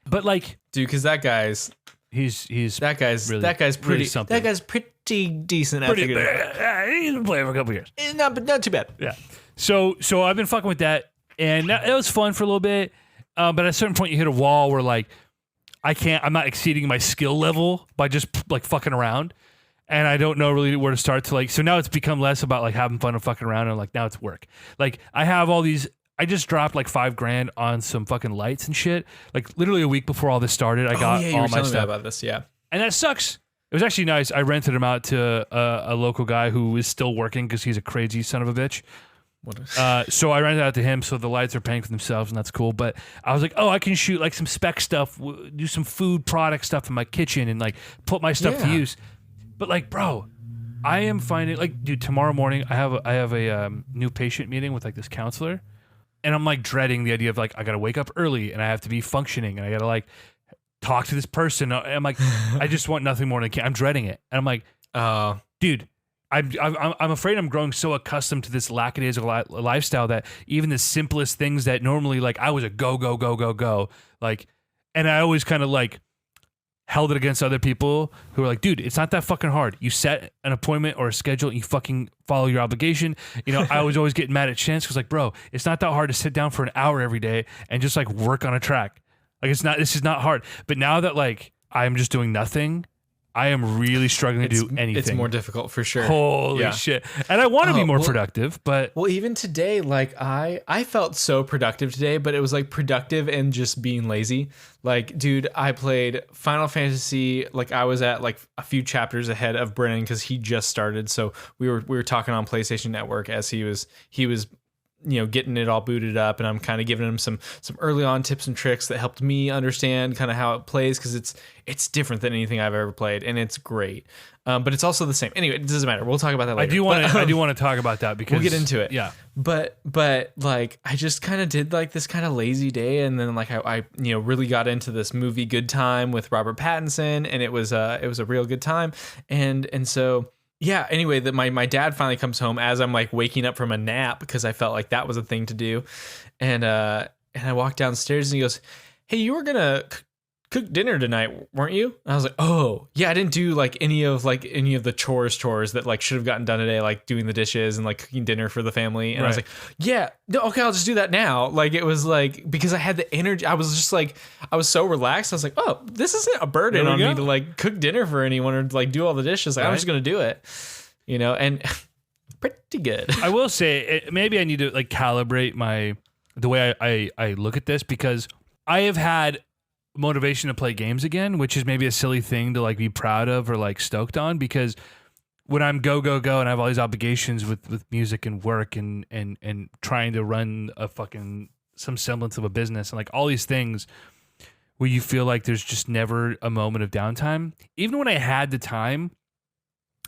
But like, dude, because that guy's he's pretty really something. that guy's pretty decent. He's been playing for a couple years. Not too bad. Yeah. So I've been fucking with that, and it was fun for a little bit. But at a certain point, you hit a wall where like I'm not exceeding my skill level by just like fucking around, and I don't know really where to start to like. So now it's become less about like having fun and fucking around, and like now it's work. Like I have all these. I just dropped like $5,000 on some fucking lights and shit. Like literally a week before all this started, I got you all were my telling stuff. me about this, yeah. And that sucks. It was actually nice. I rented him out to a local guy who is still working because he's a crazy son of a bitch. So I rented it out to him, so the lights are paying for themselves, and that's cool. But I was like, oh, I can shoot like some spec stuff, do some food product stuff in my kitchen, and like put my stuff to use. But like, bro, I am finding like, dude, tomorrow morning I have a new patient meeting with like this counselor. And I'm like dreading the idea of like I gotta wake up early and I have to be functioning and I gotta like talk to this person. I'm like, I just want nothing more than I'm dreading it. And I'm like, dude, I'm afraid I'm growing so accustomed to this lackadaisical lifestyle that even the simplest things that normally like I was a go like, and I always kind of like held it against other people who are like, dude, it's not that fucking hard. You set an appointment or a schedule and you fucking follow your obligation. You know, I was always getting mad at Chance because like, bro, it's not that hard to sit down for an hour every day and just like work on a track. Like this is not hard. But now that like I'm just doing nothing, I am really struggling to do anything. It's more difficult for sure. Holy shit. And I want to be more productive, but... Well, even today, like I felt so productive today, but it was like productive and just being lazy. Like, dude, I played Final Fantasy, like I was at like a few chapters ahead of Brennan because he just started. So we were talking on PlayStation Network as he was you know, getting it all booted up, and I'm kind of giving him some early on tips and tricks that helped me understand kind of how it plays, because it's different than anything I've ever played, and it's great. But it's also the same. Anyway, it doesn't matter. We'll talk about that later. I do want to talk about that because we'll get into it. Yeah. But like I just kind of did like this kind of lazy day, and then like I you know really got into this movie Good Time with Robert Pattinson, and it was a real good time, and so. Yeah, anyway, my dad finally comes home as I'm like waking up from a nap because I felt like that was a thing to do. And I walk downstairs and he goes, "Hey, you were going to cook dinner tonight, weren't you?" And I was like, "Oh, yeah, I didn't do like any of the chores that like should have gotten done today, like doing the dishes and like cooking dinner for the family." And I was like, "Yeah, no, okay, I'll just do that now." Like it was like because I had the energy, I was just like I was so relaxed. I was like, "Oh, this isn't a burden on me to like cook dinner for anyone or like do all the dishes. Like I'm just going to do it." You know, and pretty good. I will say maybe I need to like calibrate the way I look at this, because I have had motivation to play games again, which is maybe a silly thing to like be proud of or like stoked on, because when I'm go and I have all these obligations with music and work and trying to run a fucking some semblance of a business and like all these things where you feel like there's just never a moment of downtime. Even when I had the time,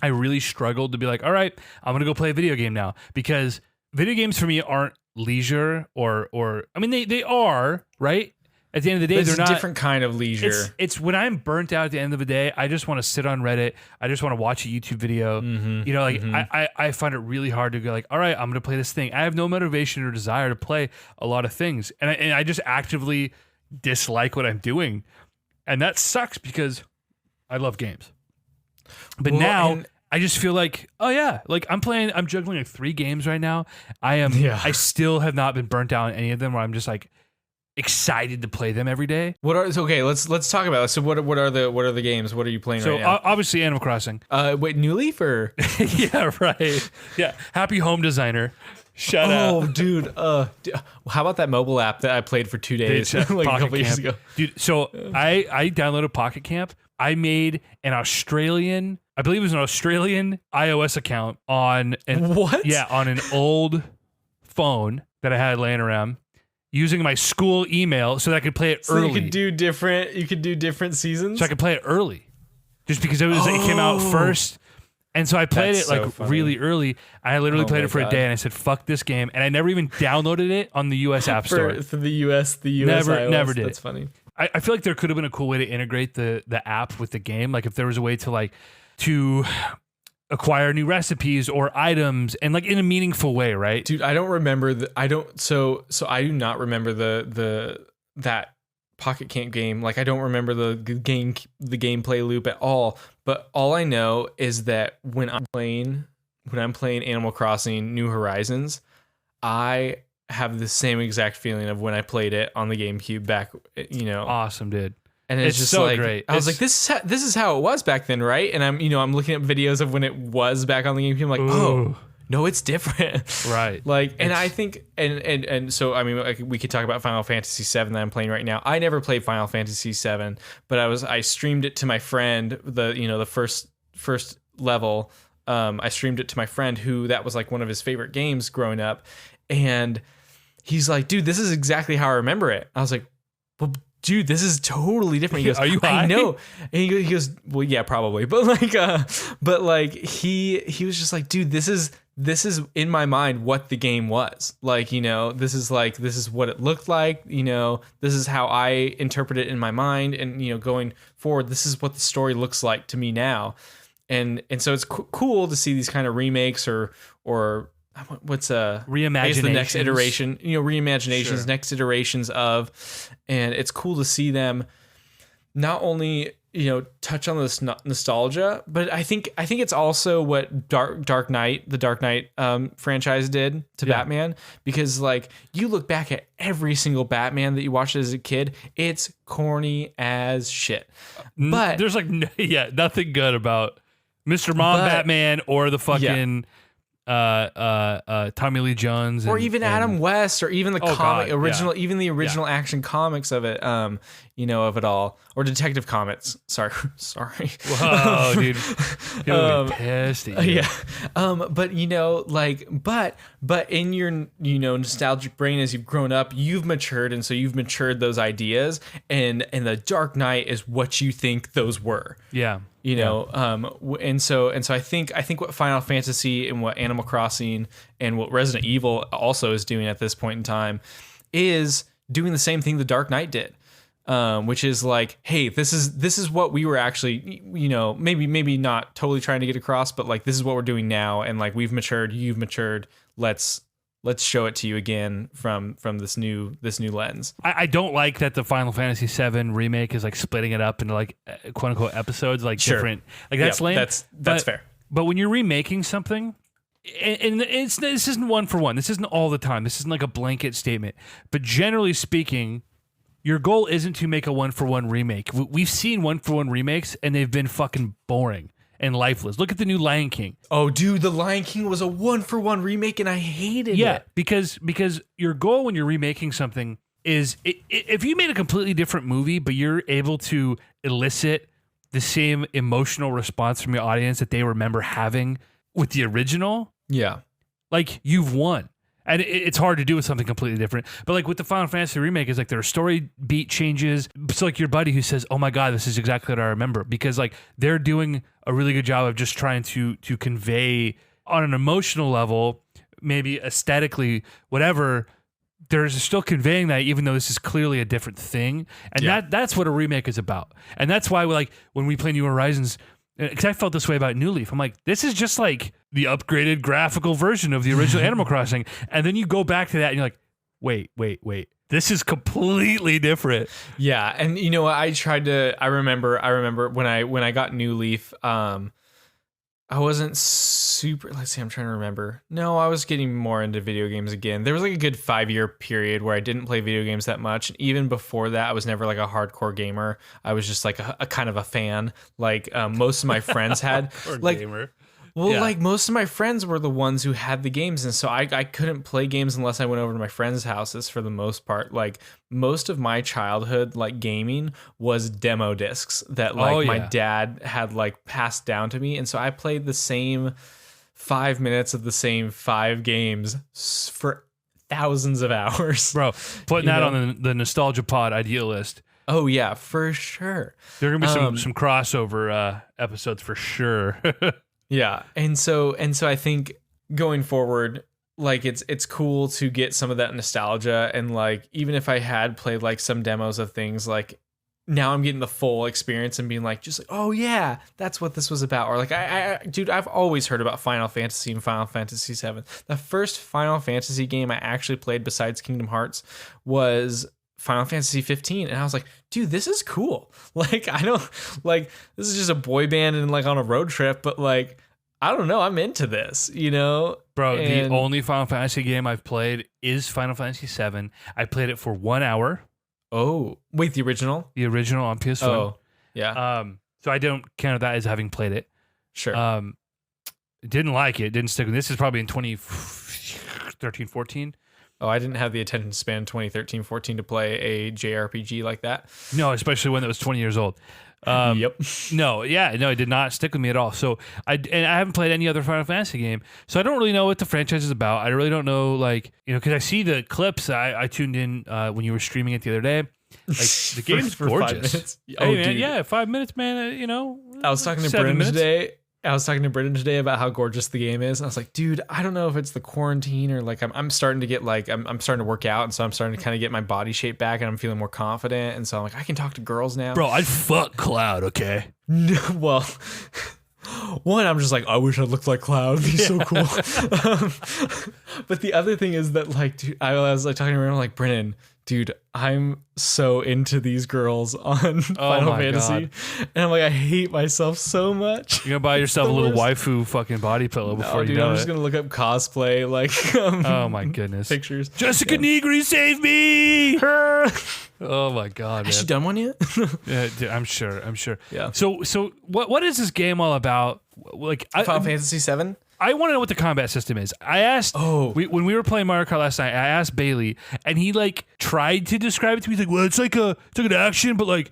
I really struggled to be like, all right, I'm going to go play a video game now, because video games for me aren't leisure or I mean, they are, right? At the end of the day, they're not a different kind of leisure. It's when I'm burnt out at the end of the day, I just want to sit on Reddit. I just want to watch a YouTube video. You know, like I find it really hard to go like, all right, I'm going to play this thing. I have no motivation or desire to play a lot of things. And I just actively dislike what I'm doing. And that sucks because I love games. But now I just feel like, oh yeah, like I'm juggling like 3 games right now. I still have not been burnt out on any of them where I'm just like excited to play them every day. Let's talk about it. So what are the games? What are you playing right now? So obviously Animal Crossing. Wait, New Leaf or? Yeah, right. Yeah. Happy Home Designer. Shut up. Oh, dude. How about that mobile app that I played for 2 days like a couple years ago? Dude, so I downloaded Pocket Camp. I made an Australian, I believe it was an Australian iOS account on an old phone that I had laying around, using my school email so that I could play it early. You could do different seasons. So I could play it early, just because it came out first. And so I played it like really early. I literally played it for a day, and I said, "Fuck this game," and I never even downloaded it on the US App Store. For the US never did. That's funny. I feel like there could have been a cool way to integrate the app with the game. Like if there was a way to acquire new recipes or items and like in a meaningful way, right? Dude, I don't remember I do not remember that Pocket Camp game. Like I don't remember the gameplay loop at all. But all I know is that when I'm playing Animal Crossing New Horizons, I have the same exact feeling of when I played it on the GameCube back. Awesome, dude. And it's just so like great. I was like, this is how it was back then, right? And I'm looking at videos of when it was back on the GameCube. I'm like, oh no, it's different, right? Like, and I think, and so I mean, like, we could talk about Final Fantasy VII that I'm playing right now. I never played Final Fantasy VII, but I streamed it to my friend. The first level, I streamed it to my friend who that was like one of his favorite games growing up, and he's like, dude, this is exactly how I remember it. I was like, well, dude, this is totally different. He goes, are you high? I know. And he goes, well, yeah, probably. But like, he was just like, dude, this is in my mind what the game was. Like, this is what it looked like. This is how I interpret it in my mind. And, going forward, this is what the story looks like to me now. And so it's cool to see these kind of remakes or what's reimaginations, the next iteration, reimaginations, sure. Next iterations of, and it's cool to see them not only touch on this nostalgia, but I think it's also what Dark Knight, the Dark Knight franchise did to Batman, because like you look back at every single Batman that you watched as a kid, it's corny as shit. But there's like nothing good about Mr. Mom Batman or the fucking Tommy Lee Jones or even Adam West, or even the original, even the original Action Comics of it, of it all, or Detective Comics. Sorry. Whoa, dude, you'll be pissed at you. Yeah. But in your nostalgic brain as you've grown up, you've matured, and so you've matured those ideas, and the Dark Knight is what you think those were. Yeah. And so I think what Final Fantasy and what Animal Crossing and what Resident Evil also is doing at this point in time is doing the same thing the Dark Knight did, which is like, hey, this is what we were actually, maybe not totally trying to get across, but like this is what we're doing now, and like we've matured, you've matured. Let's show it to you again from this new lens. I don't like that the Final Fantasy VII remake is like splitting it up into like quote unquote episodes, like different. Like that's lame. That's fair. But when you're remaking something, and this isn't one for one. This isn't all the time. This isn't like a blanket statement. But generally speaking, your goal isn't to make a one for one remake. We've seen one for one remakes, and they've been fucking boring and lifeless. Look at the new Lion King. Oh, dude, the Lion King was a one-for-one remake, and I hated it. Yeah, because your goal when you're remaking something is if you made a completely different movie, but you're able to elicit the same emotional response from your audience that they remember having with the original, like you've won. And it's hard to do with something completely different. But like with the Final Fantasy remake, is like there are story beat changes. It's like your buddy who says, oh my God, this is exactly what I remember. Because like they're doing a really good job of just trying to convey on an emotional level, maybe aesthetically, whatever, they're still conveying that even though this is clearly a different thing. And that's what a remake is about. And that's why when we play New Horizons, because I felt this way about New Leaf. I'm like, this is just like the upgraded graphical version of the original Animal Crossing. And then you go back to that and you're like, wait. This is completely different. Yeah. And you know what? I remember when I got New Leaf, I wasn't super, let's see, I'm trying to remember. No, I was getting more into video games again. There was like a good 5-year period where I didn't play video games that much. And even before that, I was never like a hardcore gamer. I was just like a kind of a fan. Like most of my friends had like gamer. Well, like most of my friends were the ones who had the games. And so I couldn't play games unless I went over to my friends' houses for the most part. Like most of my childhood, like gaming was demo discs that like my dad had like passed down to me. And so I played the same 5 minutes of the same 5 games for thousands of hours. Bro, putting that on the Nostalgia Pod idea list. Oh, yeah, for sure. There are going to be some crossover episodes for sure. Yeah, and so I think going forward, like it's cool to get some of that nostalgia, and like even if I had played like some demos of things, like now I'm getting the full experience and being like, just like, oh yeah, that's what this was about. Or like dude, I've always heard about Final Fantasy and Final Fantasy VII. The first Final Fantasy game I actually played besides Kingdom Hearts was Final Fantasy 15, and I was like, dude, this is cool. Like, I don't like, this is just a boy band and like on a road trip, but like, I don't know, I'm into this, you know? Bro, And the only Final Fantasy game I've played is Final Fantasy 7. I played it for 1 hour. oh, wait, the original? The original on PS1. Oh, yeah. So I don't count that as having played it. Sure. Didn't like it. Didn't stick with. This is probably in 2013, 14. Oh, I didn't have the attention span 2013, 14 to play a JRPG like that. No, especially when it was 20 years old. Yep. No, it did not stick with me at all. So I haven't played any other Final Fantasy game, so I don't really know what the franchise is about. I really don't know, like, you know, because I see the clips. I tuned in when you were streaming it the other day. Like, the game's for gorgeous. 5 minutes. Hey, Oh, man, dude. yeah, 5 minutes, man. You know, I was talking to 7 Brendan minutes. today. I was talking to Brendan today about how gorgeous the game is. And I was like, dude, I don't know if it's the quarantine or like I'm starting to get like I'm starting to work out, and so I'm starting to kind of get my body shape back, and I'm feeling more confident, and so I'm like, I can talk to girls now. Bro, I'd fuck Cloud, okay? No, well, one, I'm just like, I wish I looked like Cloud. It'd be so cool. But the other thing is that, like, dude, I was like talking to him, like, Brennan, dude, I'm so into these girls on Final my Fantasy. God. And I'm like, I hate myself so much. You're gonna buy yourself a The little worst. waifu fucking body pillow before Dude, you know I'm it. just going to look up cosplay, like, Oh my goodness. pictures. Jessica Negri, save me! Oh my god, Has she man. done one yet? Yeah, dude, I'm sure. Yeah. So what is this game all about? Like, Final Fantasy 7? I want to know what the combat system is. I asked when we were playing Mario Kart last night, I asked Bailey, and he like tried to describe it to me. He's like, well, it's like an action, but like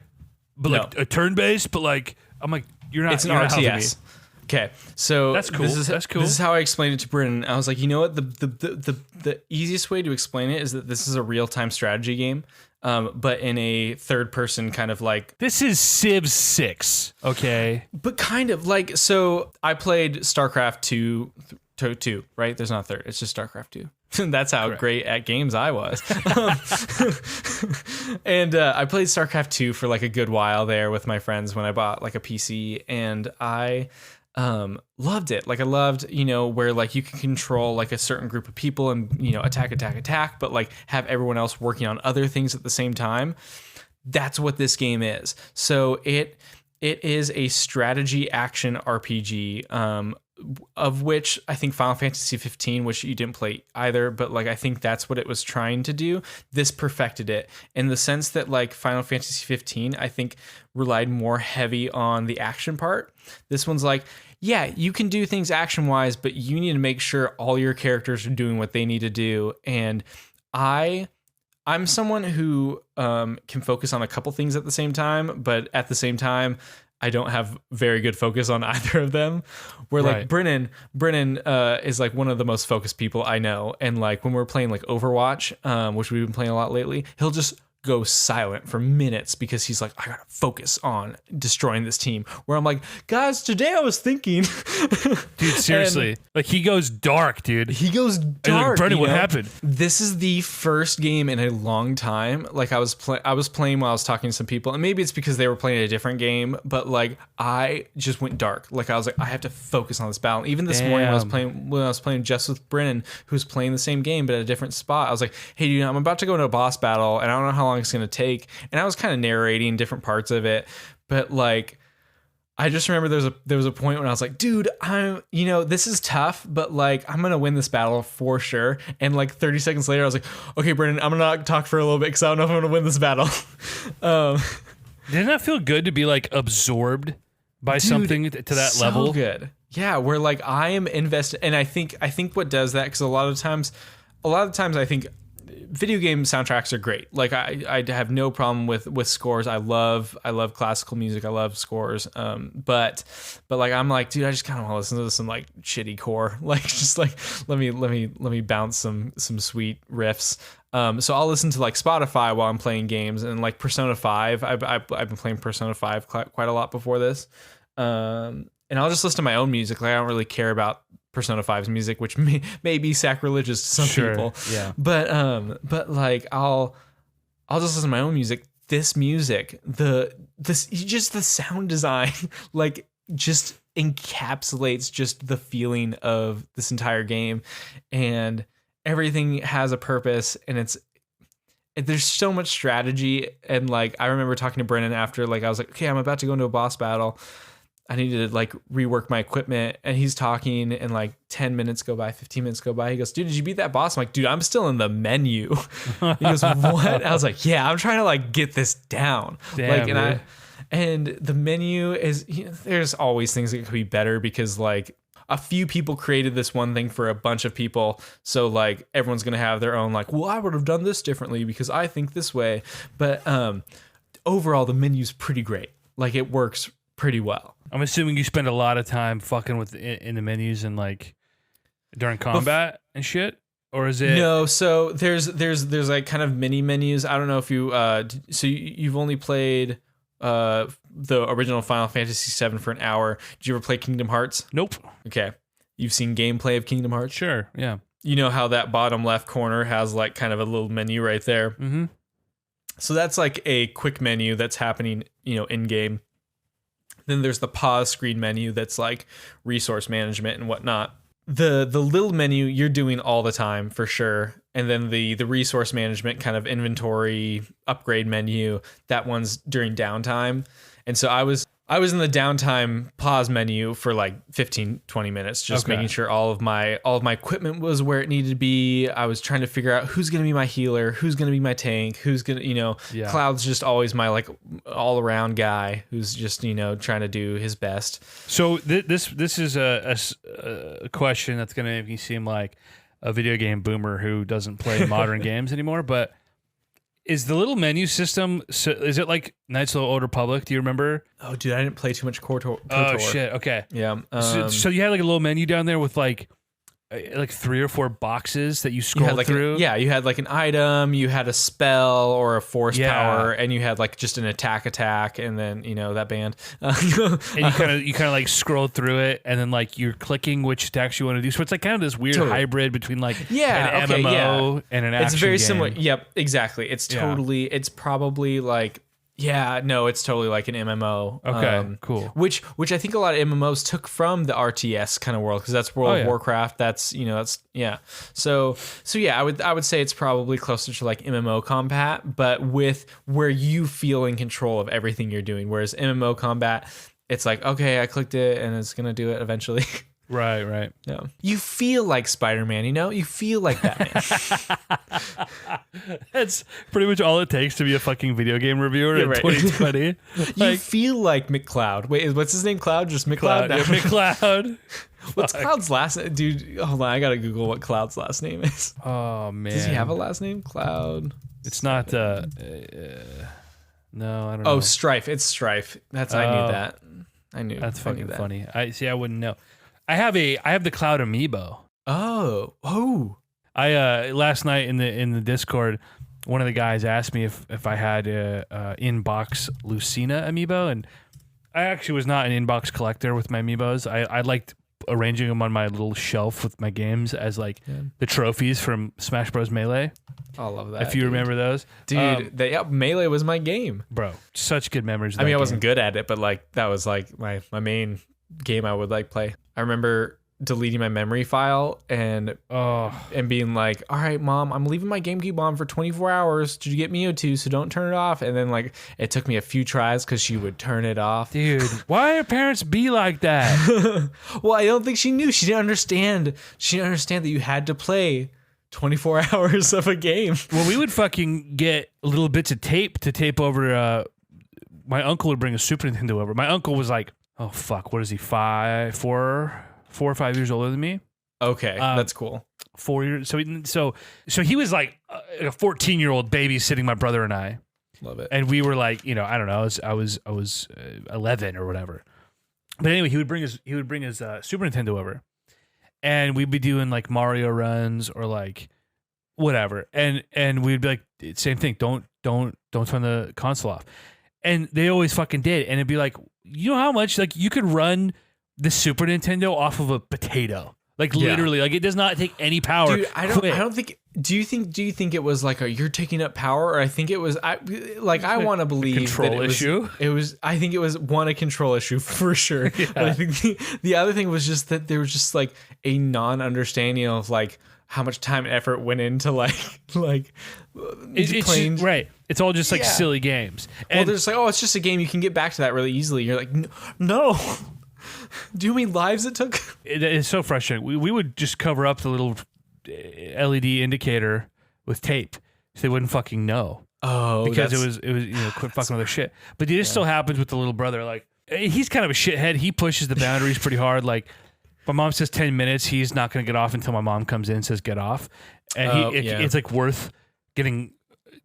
a turn based, but like I'm like, you're not. It's an you're not helping RTS. Okay, so That's cool. That's cool. This is how I explained it to Brennan. I was like, you know what? The easiest way to explain it is that this is a real time strategy game, but in a third person kind of like. This is Civ 6, okay? But kind of like, so I played StarCraft 2, right? There's not a third. It's just StarCraft 2. That's how great at games I was. And I played StarCraft 2 for like a good while there with my friends when I bought like a PC, and I loved it. Like, I loved, you know, where like you can control like a certain group of people and, you know, attack, but like have everyone else working on other things at the same time. That's what this game is. So it is a strategy action RPG, of which I think Final Fantasy 15, which you didn't play either, but like I think that's what it was trying to do. This perfected it in the sense that like Final Fantasy 15, I think relied more heavy on the action part. This one's like, yeah, you can do things action wise, but you need to make sure all your characters are doing what they need to do. And I'm someone who can focus on a couple things at the same time, but at the same time, I don't have very good focus on either of them. Where like Brennan is like one of the most focused people I know. And like when we're playing like Overwatch, which we've been playing a lot lately, he'll just go silent for minutes because he's like, I gotta focus on destroying this team. Where I'm like, guys, today I was thinking. Dude, seriously. Like, he goes dark, dude. He goes And dark. like, Brendan, you what know? happened? This is the first game in a long time. Like, I was playing while I was talking to some people, and maybe it's because they were playing a different game, but like I just went dark. Like, I was like, I have to focus on this battle. Even this morning when I was playing just with Brennan, who's playing the same game but at a different spot, I was like, hey dude, I'm about to go into a boss battle and I don't know how long it's gonna take. And I was kind of narrating different parts of it, but like I just remember there was a point when I was like, dude, this is tough, but like I'm gonna win this battle for sure. And like 30 seconds later, I was like, okay, Brendan, I'm gonna not talk for a little bit because I don't know if I'm gonna win this battle. Didn't that feel good to be like absorbed by something to that so level? Good. Yeah, where like I am invested, and I think what does that, because a lot of times I think video game soundtracks are great. Like I have no problem with scores. I love classical music. I love scores. But like I'm like, dude, I just kind of want to listen to some like shitty core. Like just like let me bounce some sweet riffs. So I'll listen to like Spotify while I'm playing games, and like Persona 5. I've been playing Persona 5 quite a lot before this. And I'll just listen to my own music. Like I don't really care about Persona 5's music, which may be sacrilegious to some people. Yeah. But like I'll just listen to my own music. This music, just the sound design, like just encapsulates just the feeling of this entire game, and everything has a purpose, and there's so much strategy. And like, I remember talking to Brennan after, like, I was like, okay, I'm about to go into a boss battle. I need to like rework my equipment. And he's talking and like 10 minutes go by, 15 minutes go by. He goes, dude, did you beat that boss? I'm like, dude, I'm still in the menu. He goes, what? I was like, yeah, I'm trying to like get this down. Damn, like, and the menu is, there's always things that could be better because like a few people created this one thing for a bunch of people. So like everyone's going to have their own, like, well, I would have done this differently because I think this way. But overall, the menu's pretty great. Like it works pretty well. I'm assuming you spend a lot of time fucking with in the menus and like during combat and shit, or is it? No, so there's like kind of mini menus. I don't know if you so you've only played the original Final Fantasy VII for an hour. Did you ever play Kingdom Hearts? Nope. Okay, you've seen gameplay of Kingdom Hearts? Sure. Yeah. You know how that bottom left corner has like kind of a little menu right there. Mm-hmm. So that's like a quick menu that's happening, in game. Then there's the pause screen menu that's like resource management and whatnot. The little menu you're doing all the time for sure. And then the resource management kind of inventory upgrade menu, that one's during downtime. And so I was in the downtime pause menu for like 15, 20 minutes, just making sure all of my equipment was where it needed to be. I was trying to figure out who's going to be my healer, who's going to be my tank, who's going to, Cloud's just always my like all around guy who's just, trying to do his best. So this is a question that's going to make me seem like a video game boomer who doesn't play modern games anymore, but is the little menu system, is it like Knights of the Old Republic? Do you remember? Oh, dude, I didn't play too much KOTOR. Oh, shit. Okay. Yeah. So you had like a little menu down there with like 3 or 4 boxes that you scrolled through? You had like an item, you had a spell or a force power, and you had like just an attack, and then, that band. And you kind of like scroll through it, and then like you're clicking which attacks you want to do. So it's like kind of this weird hybrid between like an MMO and an action game. It's very similar. Yep, exactly. It's totally, it's probably like, it's totally like an MMO. Okay, cool. Which I think a lot of MMOs took from the RTS kind of world, because that's World of Warcraft. That's So I would say it's probably closer to like MMO combat, but with where you feel in control of everything you're doing. Whereas MMO combat, it's like, okay, I clicked it and it's gonna do it eventually. Right. Yeah. You feel like Spider-Man, you feel like Batman. That's pretty much all it takes to be a fucking video game reviewer in 2020. You feel like McCloud. Wait, what's his name? Cloud? Just McCloud? McCloud. What's Cloud's last name? Dude, hold on. I got to Google what Cloud's last name is. Oh, man. Does he have a last name? Cloud. It's not, no, I don't know. Oh, Strife. It's Strife. I knew that. I knew. That's fucking funny. I wouldn't know. I have the Cloud amiibo. Oh. I last night in the Discord, one of the guys asked me if I had a inbox Lucina amiibo, and I actually was not an inbox collector with my amiibos. I liked arranging them on my little shelf with my games as like the trophies from Smash Bros. Melee. I love that. If you remember those, dude. Melee was my game, bro. Such good memories. I mean, I wasn't good at it, but like that was like my main game I would like play. I remember deleting my memory file and being like, all right, Mom, I'm leaving my GameCube on for 24 hours. Did you get Mewtwo? So don't turn it off. And then like it took me a few tries because she would turn it off. Dude, why do parents be like that? Well, I don't think she knew. She didn't understand. She didn't understand that you had to play 24 hours of a game. Well, we would fucking get little bits of tape to tape over. My uncle would bring a Super Nintendo over. My uncle was like, oh fuck, what is he? 4 or 5 years older than me. Okay, that's cool. 4 years. So he was like a 14-year-old babysitting my brother and I. Love it. And we were like, I don't know, I was 11 or whatever. But anyway, he would bring his Super Nintendo over, and we'd be doing like Mario runs or like whatever, and we'd be like, same thing. Don't turn the console off. And they always fucking did, and it'd be like, you know how much like you could run the Super Nintendo off of a potato, like literally, like it does not take any power. Dude, I don't think. Do you think it was like you're taking up power, or I think it was I want to believe control that issue. I think it was a control issue for sure. Yeah. But I think the other thing was just that there was just like a non-understanding of like, how much time and effort went into playing. Right. It's all just like silly games. Well, they're just like, oh, it's just a game. You can get back to that really easily. You're like, no. Do you mean lives it took? It's so frustrating. We would just cover up the little LED indicator with tape so they wouldn't fucking know. Oh, because it was quit fucking with their shit. But it still happens with the little brother. Like, he's kind of a shithead. He pushes the boundaries pretty hard. Like, my mom says 10 minutes. He's not going to get off until my mom comes in and says get off. And it's like worth getting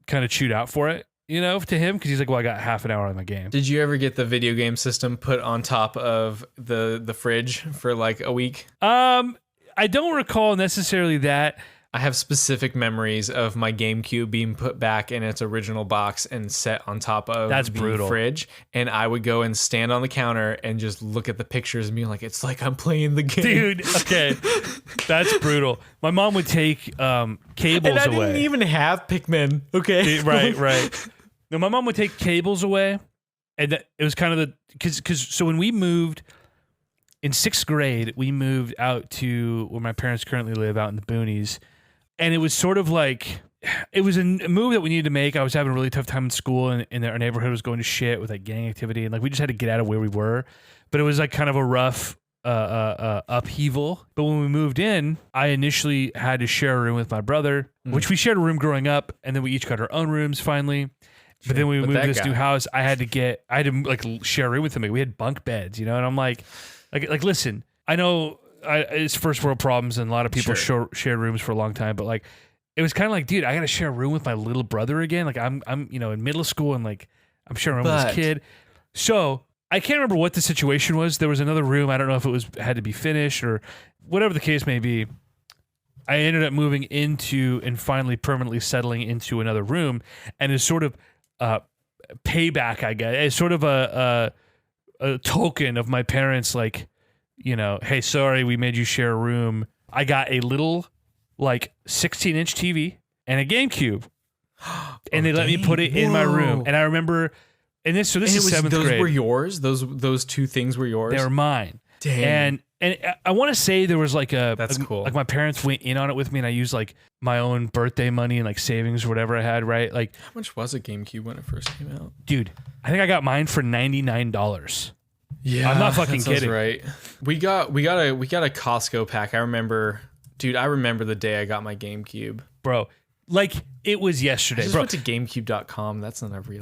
kind of chewed out for it, to him, because he's like, well, I got half an hour on the game. Did you ever get the video game system put on top of the fridge for like a week? I don't recall necessarily that. I have specific memories of my GameCube being put back in its original box and set on top of the fridge. And I would go and stand on the counter and just look at the pictures and be like, it's like I'm playing the game. Dude, okay. That's brutal. My mom would take cables and I away. Didn't even have Pikmin, okay? Right. No, my mom would take cables away. And it was kind of so when we moved in 6th grade, we moved out to where my parents currently live, out in the boonies. And it was sort of like, it was a move that we needed to make. I was having a really tough time in school, and our neighborhood was going to shit with like gang activity, and like we just had to get out of where we were. But it was like kind of a rough upheaval. But when we moved in, I initially had to share a room with my brother, which we shared a room growing up, and then we each got our own rooms finally. But then when we moved to this new house, I had to like share a room with him. Like, we had bunk beds, and I'm like listen, I know. It's first world problems, and a lot of people shared rooms for a long time, but like it was kind of like, dude, I gotta share a room with my little brother again. Like I'm in middle school, and like I'm sharing a room with this kid. So I can't remember what the situation was. There was another room. I don't know if it had to be finished or whatever the case may be. I ended up moving into and finally permanently settling into another room, and it's sort of payback, I guess. It's sort of a token of my parents, like, hey, sorry, we made you share a room. I got a little, like, 16-inch TV and a GameCube, and they let me put it in my room. And I remember, this is 7th grade. Those were yours? Those two things were yours? They were mine. Dang. And I want to say there was like that's cool. Like, my parents went in on it with me, and I used like my own birthday money and like savings or whatever I had, right? Like, how much was a GameCube when it first came out? Dude, I think I got mine for $99. Yeah, I'm not fucking kidding. Right. We got a Costco pack. I remember the day I got my GameCube. Bro, like it was yesterday. I just bro. went to GameCube.com. That's not a real.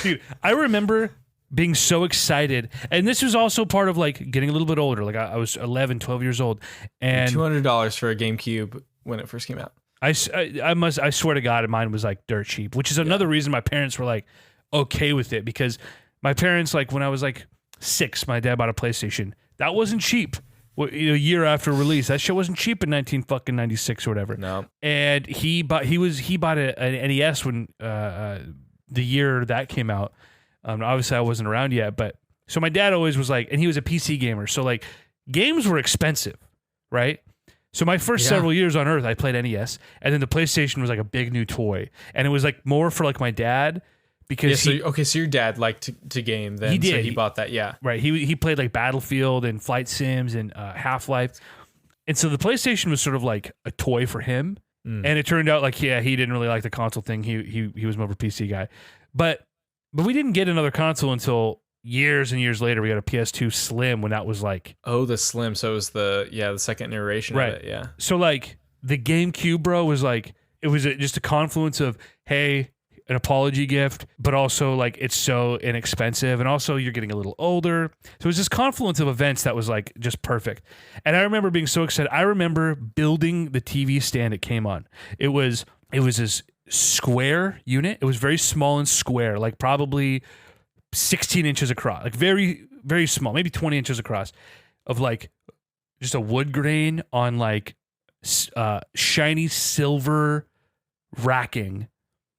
Dude, I remember being so excited, and this was also part of like getting a little bit older. Like I was 11, 12 years old, and $200 for a GameCube when it first came out. I swear to God, mine was like dirt cheap, which is another reason my parents were like okay with it, because my parents, like when I was like 6, my dad bought a PlayStation. That wasn't cheap. A year after release, that shit wasn't cheap in 1996 or whatever. No. And he bought an NES when the year that came out. Obviously, I wasn't around yet, but so my dad always was like, and he was a PC gamer, so like games were expensive, right? So my first several years on Earth, I played NES, and then the PlayStation was like a big new toy, and it was like more for like my dad. Because so your dad liked to game then, he did. So he bought that, right. He played like Battlefield and Flight Sims and Half-Life, and so the PlayStation was sort of like a toy for him. And it turned out like he didn't really like the console thing. He was more of a PC guy, but we didn't get another console until years and years later. We got a PS2 Slim when that was like the Slim. So it was the second iteration of it. Yeah. So like the GameCube, bro, was like it was just a confluence of, hey, an apology gift, but also like it's so inexpensive, and also you're getting a little older. So it was this confluence of events that was like just perfect. And I remember being so excited. I remember building the TV stand it came on. It was this square unit. It was very small and square, like probably 16 inches across, like very, very small, maybe 20 inches across, of like just a wood grain on like shiny silver racking.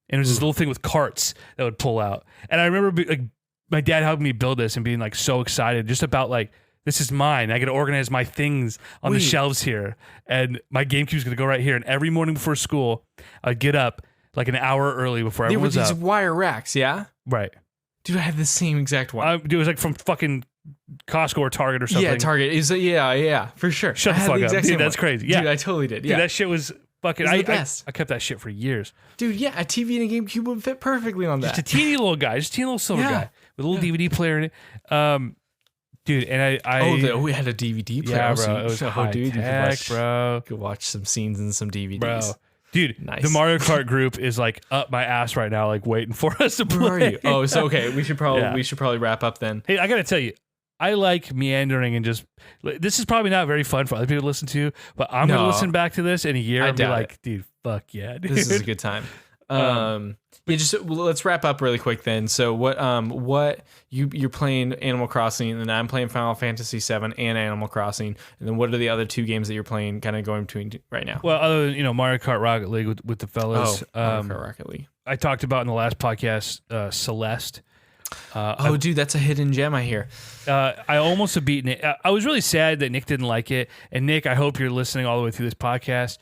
And it was this little thing with carts that would pull out. And I remember like my dad helping me build this and being like so excited just about like, this is mine. I got to organize my things on the shelves here. And my GameCube's going to go right here. And every morning before school, I'd get up like an hour early before everyone was up. There were these wire racks, yeah? Right. Dude, I had the same exact one. It was like from fucking Costco or Target or something. Yeah, Target is yeah, for sure. Shut the fuck up, dude. That's crazy. Yeah, dude, I totally did. Yeah, dude, that shit was fucking. The best. I kept that shit for years. Dude, yeah, a TV and a GameCube would fit perfectly on that. Just a teeny little guy, just a teeny little silver guy with a little DVD player in it. Dude, and we had a DVD player. Yeah, bro, it was high tech, bro. You could watch some scenes and some DVDs. Bro. Dude, nice. The Mario Kart group is like up my ass right now, like waiting for us to play. Where are you? Oh, so okay, we should probably wrap up then. Hey, I gotta tell you, I like meandering and just. This is probably not very fun for other people to listen to, but I'm gonna listen back to this in a year and be like, dude, fuck yeah, dude. This is a good time. Let's wrap up really quick then. So what you're playing Animal Crossing, and I'm playing Final Fantasy VII and Animal Crossing, and then what are the other two games that you're playing kind of going between right now? Well, other than Mario Kart Rocket League with the fellas. Mario Kart Rocket League. I talked about in the last podcast Celeste. Dude, that's a hidden gem I hear. I almost have beaten it. I was really sad that Nick didn't like it. And Nick, I hope you're listening all the way through this podcast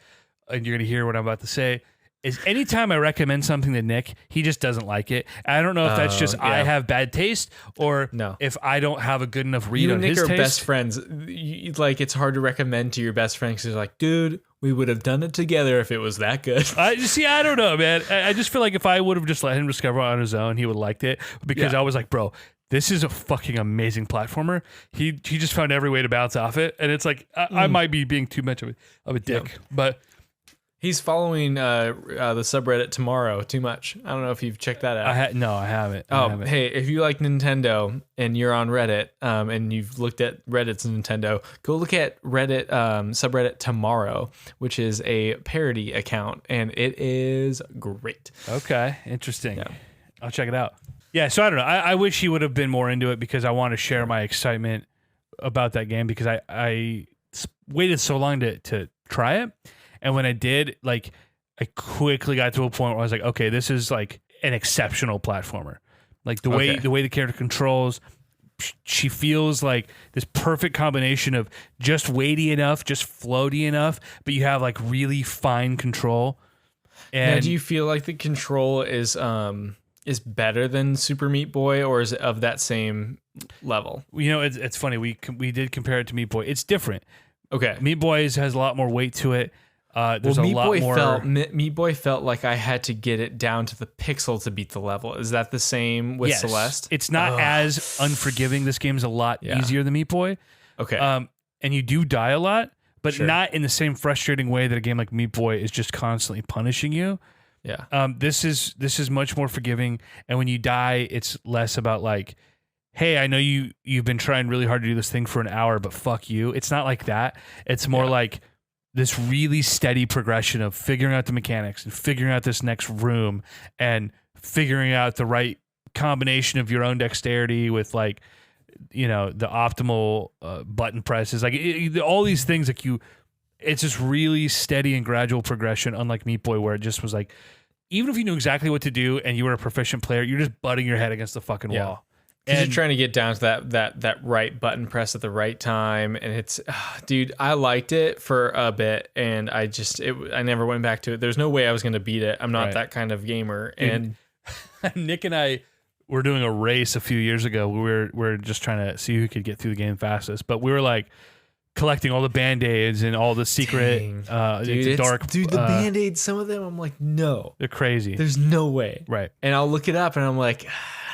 and you're going to hear what I'm about to say. Is anytime I recommend something to Nick, he just doesn't like it. I don't know if that's just I have bad taste or if I don't have a good enough read on his taste. You and Nick are best friends. It's hard to recommend to your best friend because you're like, dude, we would have done it together if it was that good. I don't know, man. I just feel like if I would have just let him discover it on his own, he would have liked it because I was like, bro, this is a fucking amazing platformer. He just found every way to bounce off it. And it's like, I might be being too much of a dick, but... He's following the subreddit Tomorrow too much. I don't know if you've checked that out. No, I haven't. Hey, if you like Nintendo and you're on Reddit and you've looked at Reddit's Nintendo, go look at Reddit subreddit Tomorrow, which is a parody account, and it is great. Okay, interesting. Yeah. I'll check it out. Yeah, so I don't know. I wish he would have been more into it because I want to share my excitement about that game because I waited so long to try it. And when I did, like, I quickly got to a point where I was like, okay, this is like an exceptional platformer. Like the way the character controls, she feels like this perfect combination of just weighty enough, just floaty enough, but you have like really fine control. And now, do you feel like the control is better than Super Meat Boy, or is it of that same level? It's funny. We did compare it to Meat Boy. It's different. Okay, Meat Boy has a lot more weight to it. Meat Boy felt like I had to get it down to the pixel to beat the level. Is that the same with Celeste? It's not as unforgiving. This game's a lot easier than Meat Boy. Okay. And you do die a lot, but not in the same frustrating way that a game like Meat Boy is just constantly punishing you. Yeah. This is much more forgiving, and when you die, it's less about like, hey, I know you've been trying really hard to do this thing for an hour, but fuck you. It's not like that. It's more like this really steady progression of figuring out the mechanics and figuring out this next room and figuring out the right combination of your own dexterity with like, the optimal button presses, like all these things. Like it's just really steady and gradual progression, unlike Meat Boy, where it just was like, even if you knew exactly what to do and you were a proficient player, you're just butting your head against the fucking wall. Because you're trying to get down to that right button press at the right time, and it's, dude, I liked it for a bit, and I never went back to it. There's no way I was going to beat it. I'm not that kind of gamer. Dude, and Nick and I were doing a race a few years ago. We were just trying to see who could get through the game fastest, but we were like collecting all the Band-Aids and all the secret, the Band-Aids. Some of them, I'm like, no, they're crazy. There's no way, right? And I'll look it up, and I'm like,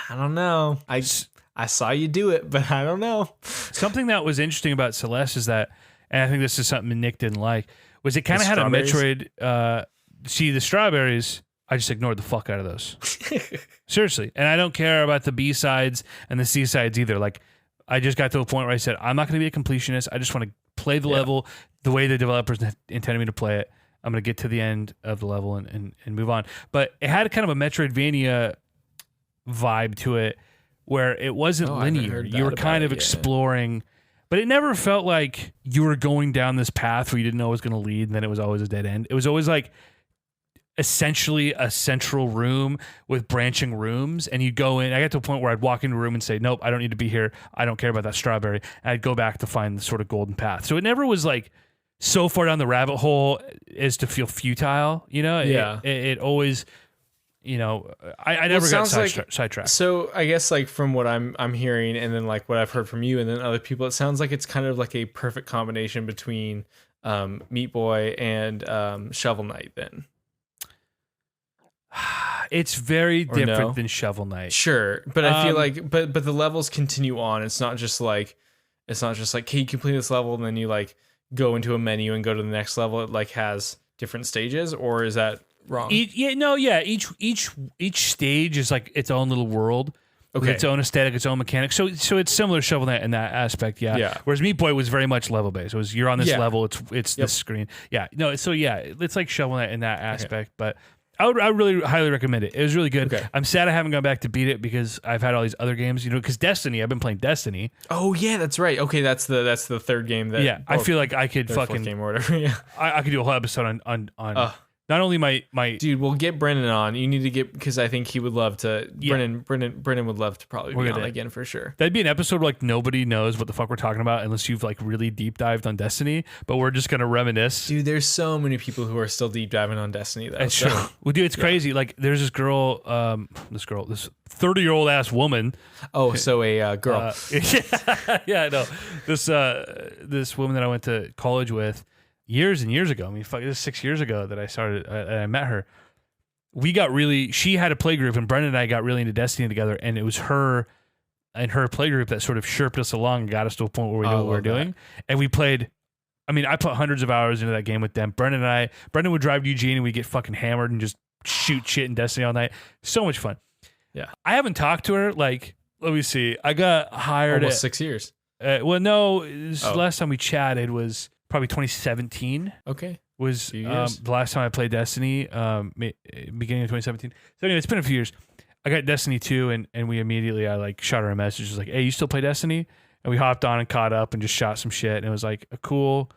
I don't know. I saw you do it, but I don't know. Something that was interesting about Celeste is that, and I think this is something Nick didn't like, was it kind of had a Metroid. See, the strawberries, I just ignored the fuck out of those. Seriously. And I don't care about the B-sides and the C-sides either. Like, I just got to a point where I said, I'm not going to be a completionist. I just want to play the level the way the developers intended me to play it. I'm going to get to the end of the level and move on. But it had kind of a Metroidvania vibe to it where it wasn't linear. You were kind of exploring, but it never felt like you were going down this path where you didn't know it was going to lead and then it was always a dead end. It was always like essentially a central room with branching rooms, and you'd go in. I got to a point where I'd walk into a room and say, nope, I don't need to be here. I don't care about that strawberry. And I'd go back to find the sort of golden path. So it never was like so far down the rabbit hole as to feel futile, It always you know, I never got sidetracked. So I guess like from what I'm hearing, and then like what I've heard from you, and then other people, it sounds like it's kind of like a perfect combination between Meat Boy and Shovel Knight. Then it's very different than Shovel Knight. Sure, but I feel like but the levels continue on. It's not just like hey, you complete this level and then you like go into a menu and go to the next level. It like has different stages, or is that wrong? Each stage is like its own little world. With its own aesthetic, its own mechanics. So it's similar to Shovel Knight in that aspect, yeah. Whereas Meat Boy was very much level based. It was you're on this level, it's this screen. Yeah. No, so it's like Shovel Knight in that aspect, but I would really highly recommend it. It was really good. Okay. I'm sad I haven't gone back to beat it because I've had all these other games, you know, because Destiny, I've been playing Destiny. Oh yeah, that's right. Okay, that's the third game that I feel like I could fucking game or whatever. Yeah. I could do a whole episode on not only my dude, we'll get Brennan on. You need to get, because I think he would love to. Brennan would love to probably be on again for sure. That'd be an episode where like nobody knows what the fuck we're talking about unless you've like really deep dived on Destiny. But we're just gonna reminisce. Dude, there's so many people who are still deep diving on Destiny though. That's true. Well, dude, it's crazy. Like there's this girl, this 30-year-old ass woman. Oh, so a girl. Yeah, I know. This woman that I went to college with. Years and years ago. I mean, fuck, it was 6 years ago that I met her. She had a play group, and Brendan and I got really into Destiny together, and it was her and her play group that sort of chirped us along and got us to a point where we knew what we were doing. And we played, I mean, I put hundreds of hours into that game with them. Brendan would drive to Eugene, and we'd get fucking hammered and just shoot shit in Destiny all night. So much fun. Yeah. I haven't talked to her, like, let me see. I got hired almost 6 years. Well, no, the last time we chatted was probably 2017. Okay. Was the last time I played Destiny, beginning of 2017. So anyway, it's been a few years. I got Destiny 2, and we immediately, I like shot her a message. It was like, hey, you still play Destiny? And we hopped on and caught up and just shot some shit. And it was like a cool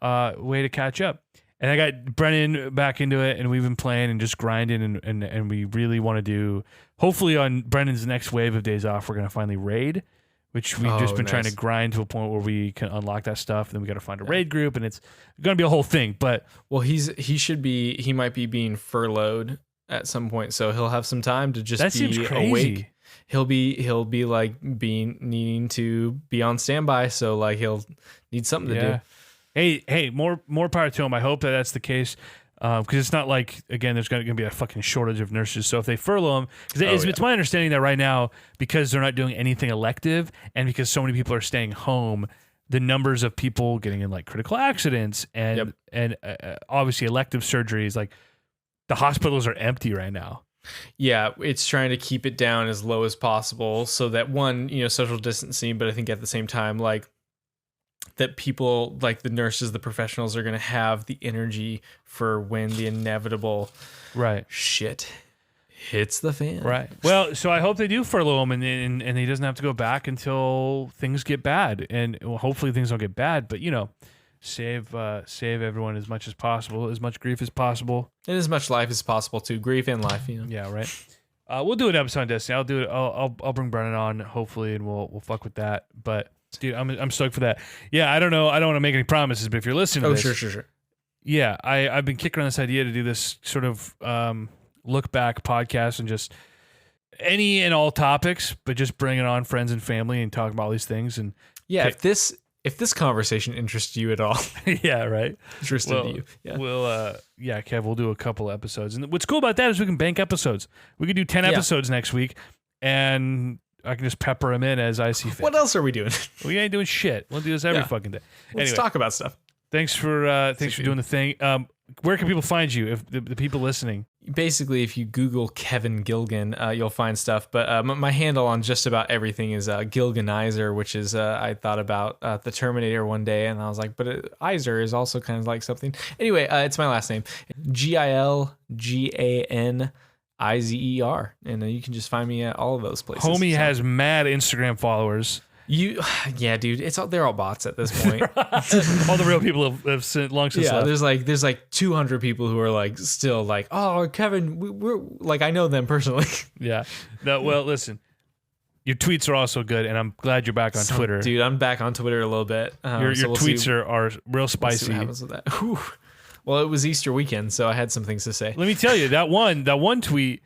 way to catch up. And I got Brennan back into it, and we've been playing and just grinding. And we really want to do, hopefully on Brennan's next wave of days off, we're going to finally raid, which we've just been trying to grind to a point where we can unlock that stuff. And then we got to find a raid group, and it's going to be a whole thing. But he might be being furloughed at some point, so he'll have some time to just that seems be crazy. Awake. He'll be like needing to be on standby, so like he'll need something to do. Hey, more power to him. I hope that's the case. Because it's not like, again, there's going to be a fucking shortage of nurses. So if they furlough them, because it's my understanding that right now, because they're not doing anything elective, and because so many people are staying home, the numbers of people getting in like critical accidents and obviously elective surgeries, like the hospitals are empty right now. Yeah, it's trying to keep it down as low as possible so that one, social distancing, but I think at the same time, like, that people like the nurses, the professionals are going to have the energy for when the inevitable shit hits the fan. Right. Well, so I hope they do furlough him and he doesn't have to go back until things get bad. And hopefully things don't get bad, but save everyone as much as possible, as much grief as possible. And as much life as possible too. Grief and life, Yeah, right. We'll do an episode on Destiny. I'll do it. I'll bring Brennan on hopefully, and we'll fuck with that. But dude, I'm stoked for that. Yeah, I don't know. I don't want to make any promises, but if you're listening to this. Sure. Yeah, I've been kicking around this idea to do this sort of look back podcast and just any and all topics, but just bringing on friends and family and talking about all these things. And yeah, if this conversation interests you at all, yeah, right, interested you. Yeah, Kev, we'll do a couple episodes. And what's cool about that is we can bank episodes. We could do 10 episodes next week, and I can just pepper them in as I see fit. What else are we doing? We ain't doing shit. We'll do this every fucking day. Let's talk about stuff. Thanks for doing the thing. Where can people find you? If the people listening, basically, if you Google Kevin Gilgan, you'll find stuff. But my handle on just about everything is Gilganizer, which is I thought about the Terminator one day, and I was like, but Izer is also kind of like something. Anyway, it's my last name, GILGANIZER, and you can just find me at all of those places. Homie has mad Instagram followers. Yeah, dude, they're all bots at this point. All the real people have long since left. There's like 200 people who are like still like, oh, Kevin, we're like, I know them personally. Yeah. No, well, listen, your tweets are also good, and I'm glad you're back on Twitter. Dude, I'm back on Twitter a little bit. Your tweets are real spicy. We'll see what happens with that. Whew. Well, it was Easter weekend, so I had some things to say. Let me tell you, that one tweet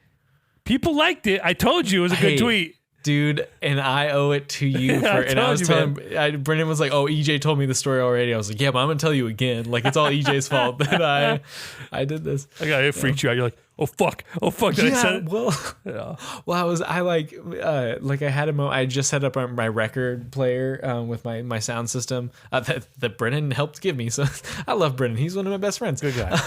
People liked it. I told you it was a good tweet. Dude, and I owe it to you for. And I was telling Brendan was like, "Oh, EJ told me the story already." I was like, "Yeah, but I'm gonna tell you again. Like it's all EJ's fault that I did this." It freaked you out. You're like, "Oh fuck! Did I say it?" Well, I had a moment. I just set up my record player with my sound system that Brennan helped give me. So I love Brennan. He's one of my best friends. Good guy.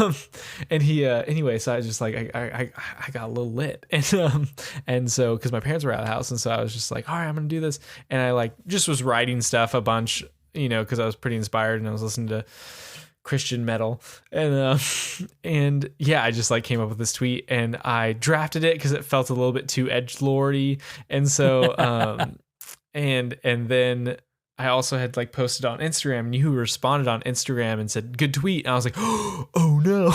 And he anyway. So I was just like I got a little lit, and so because my parents were out of the house, and so I was just like, all right, I'm gonna do this, and I like just was writing stuff a bunch, because I was pretty inspired, and I was listening to Christian metal, and yeah, I just like came up with this tweet, and I drafted it because it felt a little bit too edgelordy, and so and then I also had like posted on Instagram, and you responded on Instagram and said good tweet, and I was like, oh no.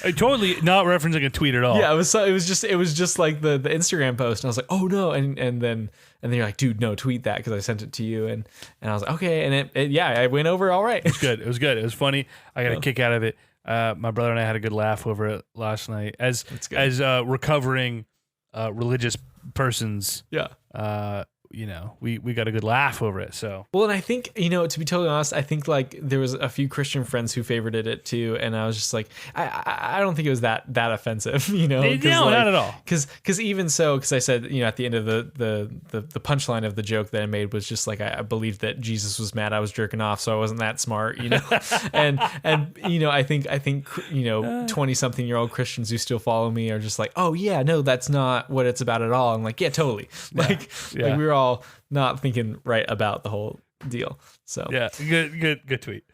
I totally not referencing a tweet at all. Yeah, it was just like the Instagram post, and I was like, oh no, and then you're like, dude, no, tweet that because I sent it to you, and I was like, okay, and I went over all right. It was good. It was funny. I got a kick out of it. My brother and I had a good laugh over it last night as recovering religious persons. Yeah. We got a good laugh over it. So well, and I think to be totally honest, I think like there was a few Christian friends who favorited it too, and I was just like, I don't think it was that offensive, No, not at all. Because even so, because I said at the end of the punchline of the joke that I made was just like I believed that Jesus was mad I was jerking off, so I wasn't that smart, and I think 20-something-year-old Christians who still follow me are just like, oh yeah, no, that's not what it's about at all. I'm like, yeah, totally. Like we were all not thinking right about the whole deal. So yeah, good tweet.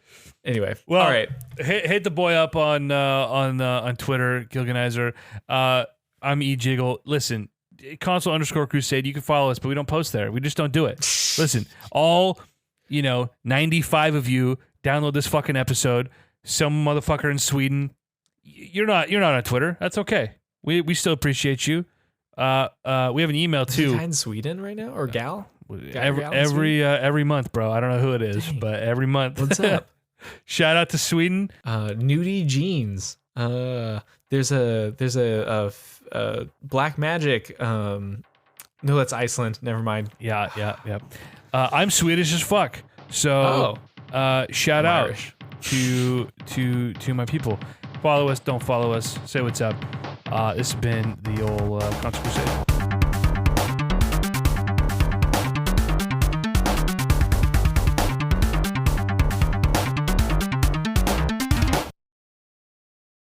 Anyway, well, all right, hit the boy up on Twitter, Gilganizer. I'm eJiggle. Listen, console_crusade. You can follow us, but we don't post there. We just don't do it. Listen, all 95 of you download this fucking episode. Some motherfucker in Sweden. You're not on Twitter. That's okay. We still appreciate you. We have an email too. Is he in Sweden right now, or gal? Every month, bro. I don't know who it is, but every month. What's up? Shout out to Sweden. Nudie jeans. There's a Black Magic. No, that's Iceland. Never mind. Yeah. I'm Swedish as fuck. So shout out to my people. Follow us, don't follow us. Say what's up. This has been the old Console Crusade.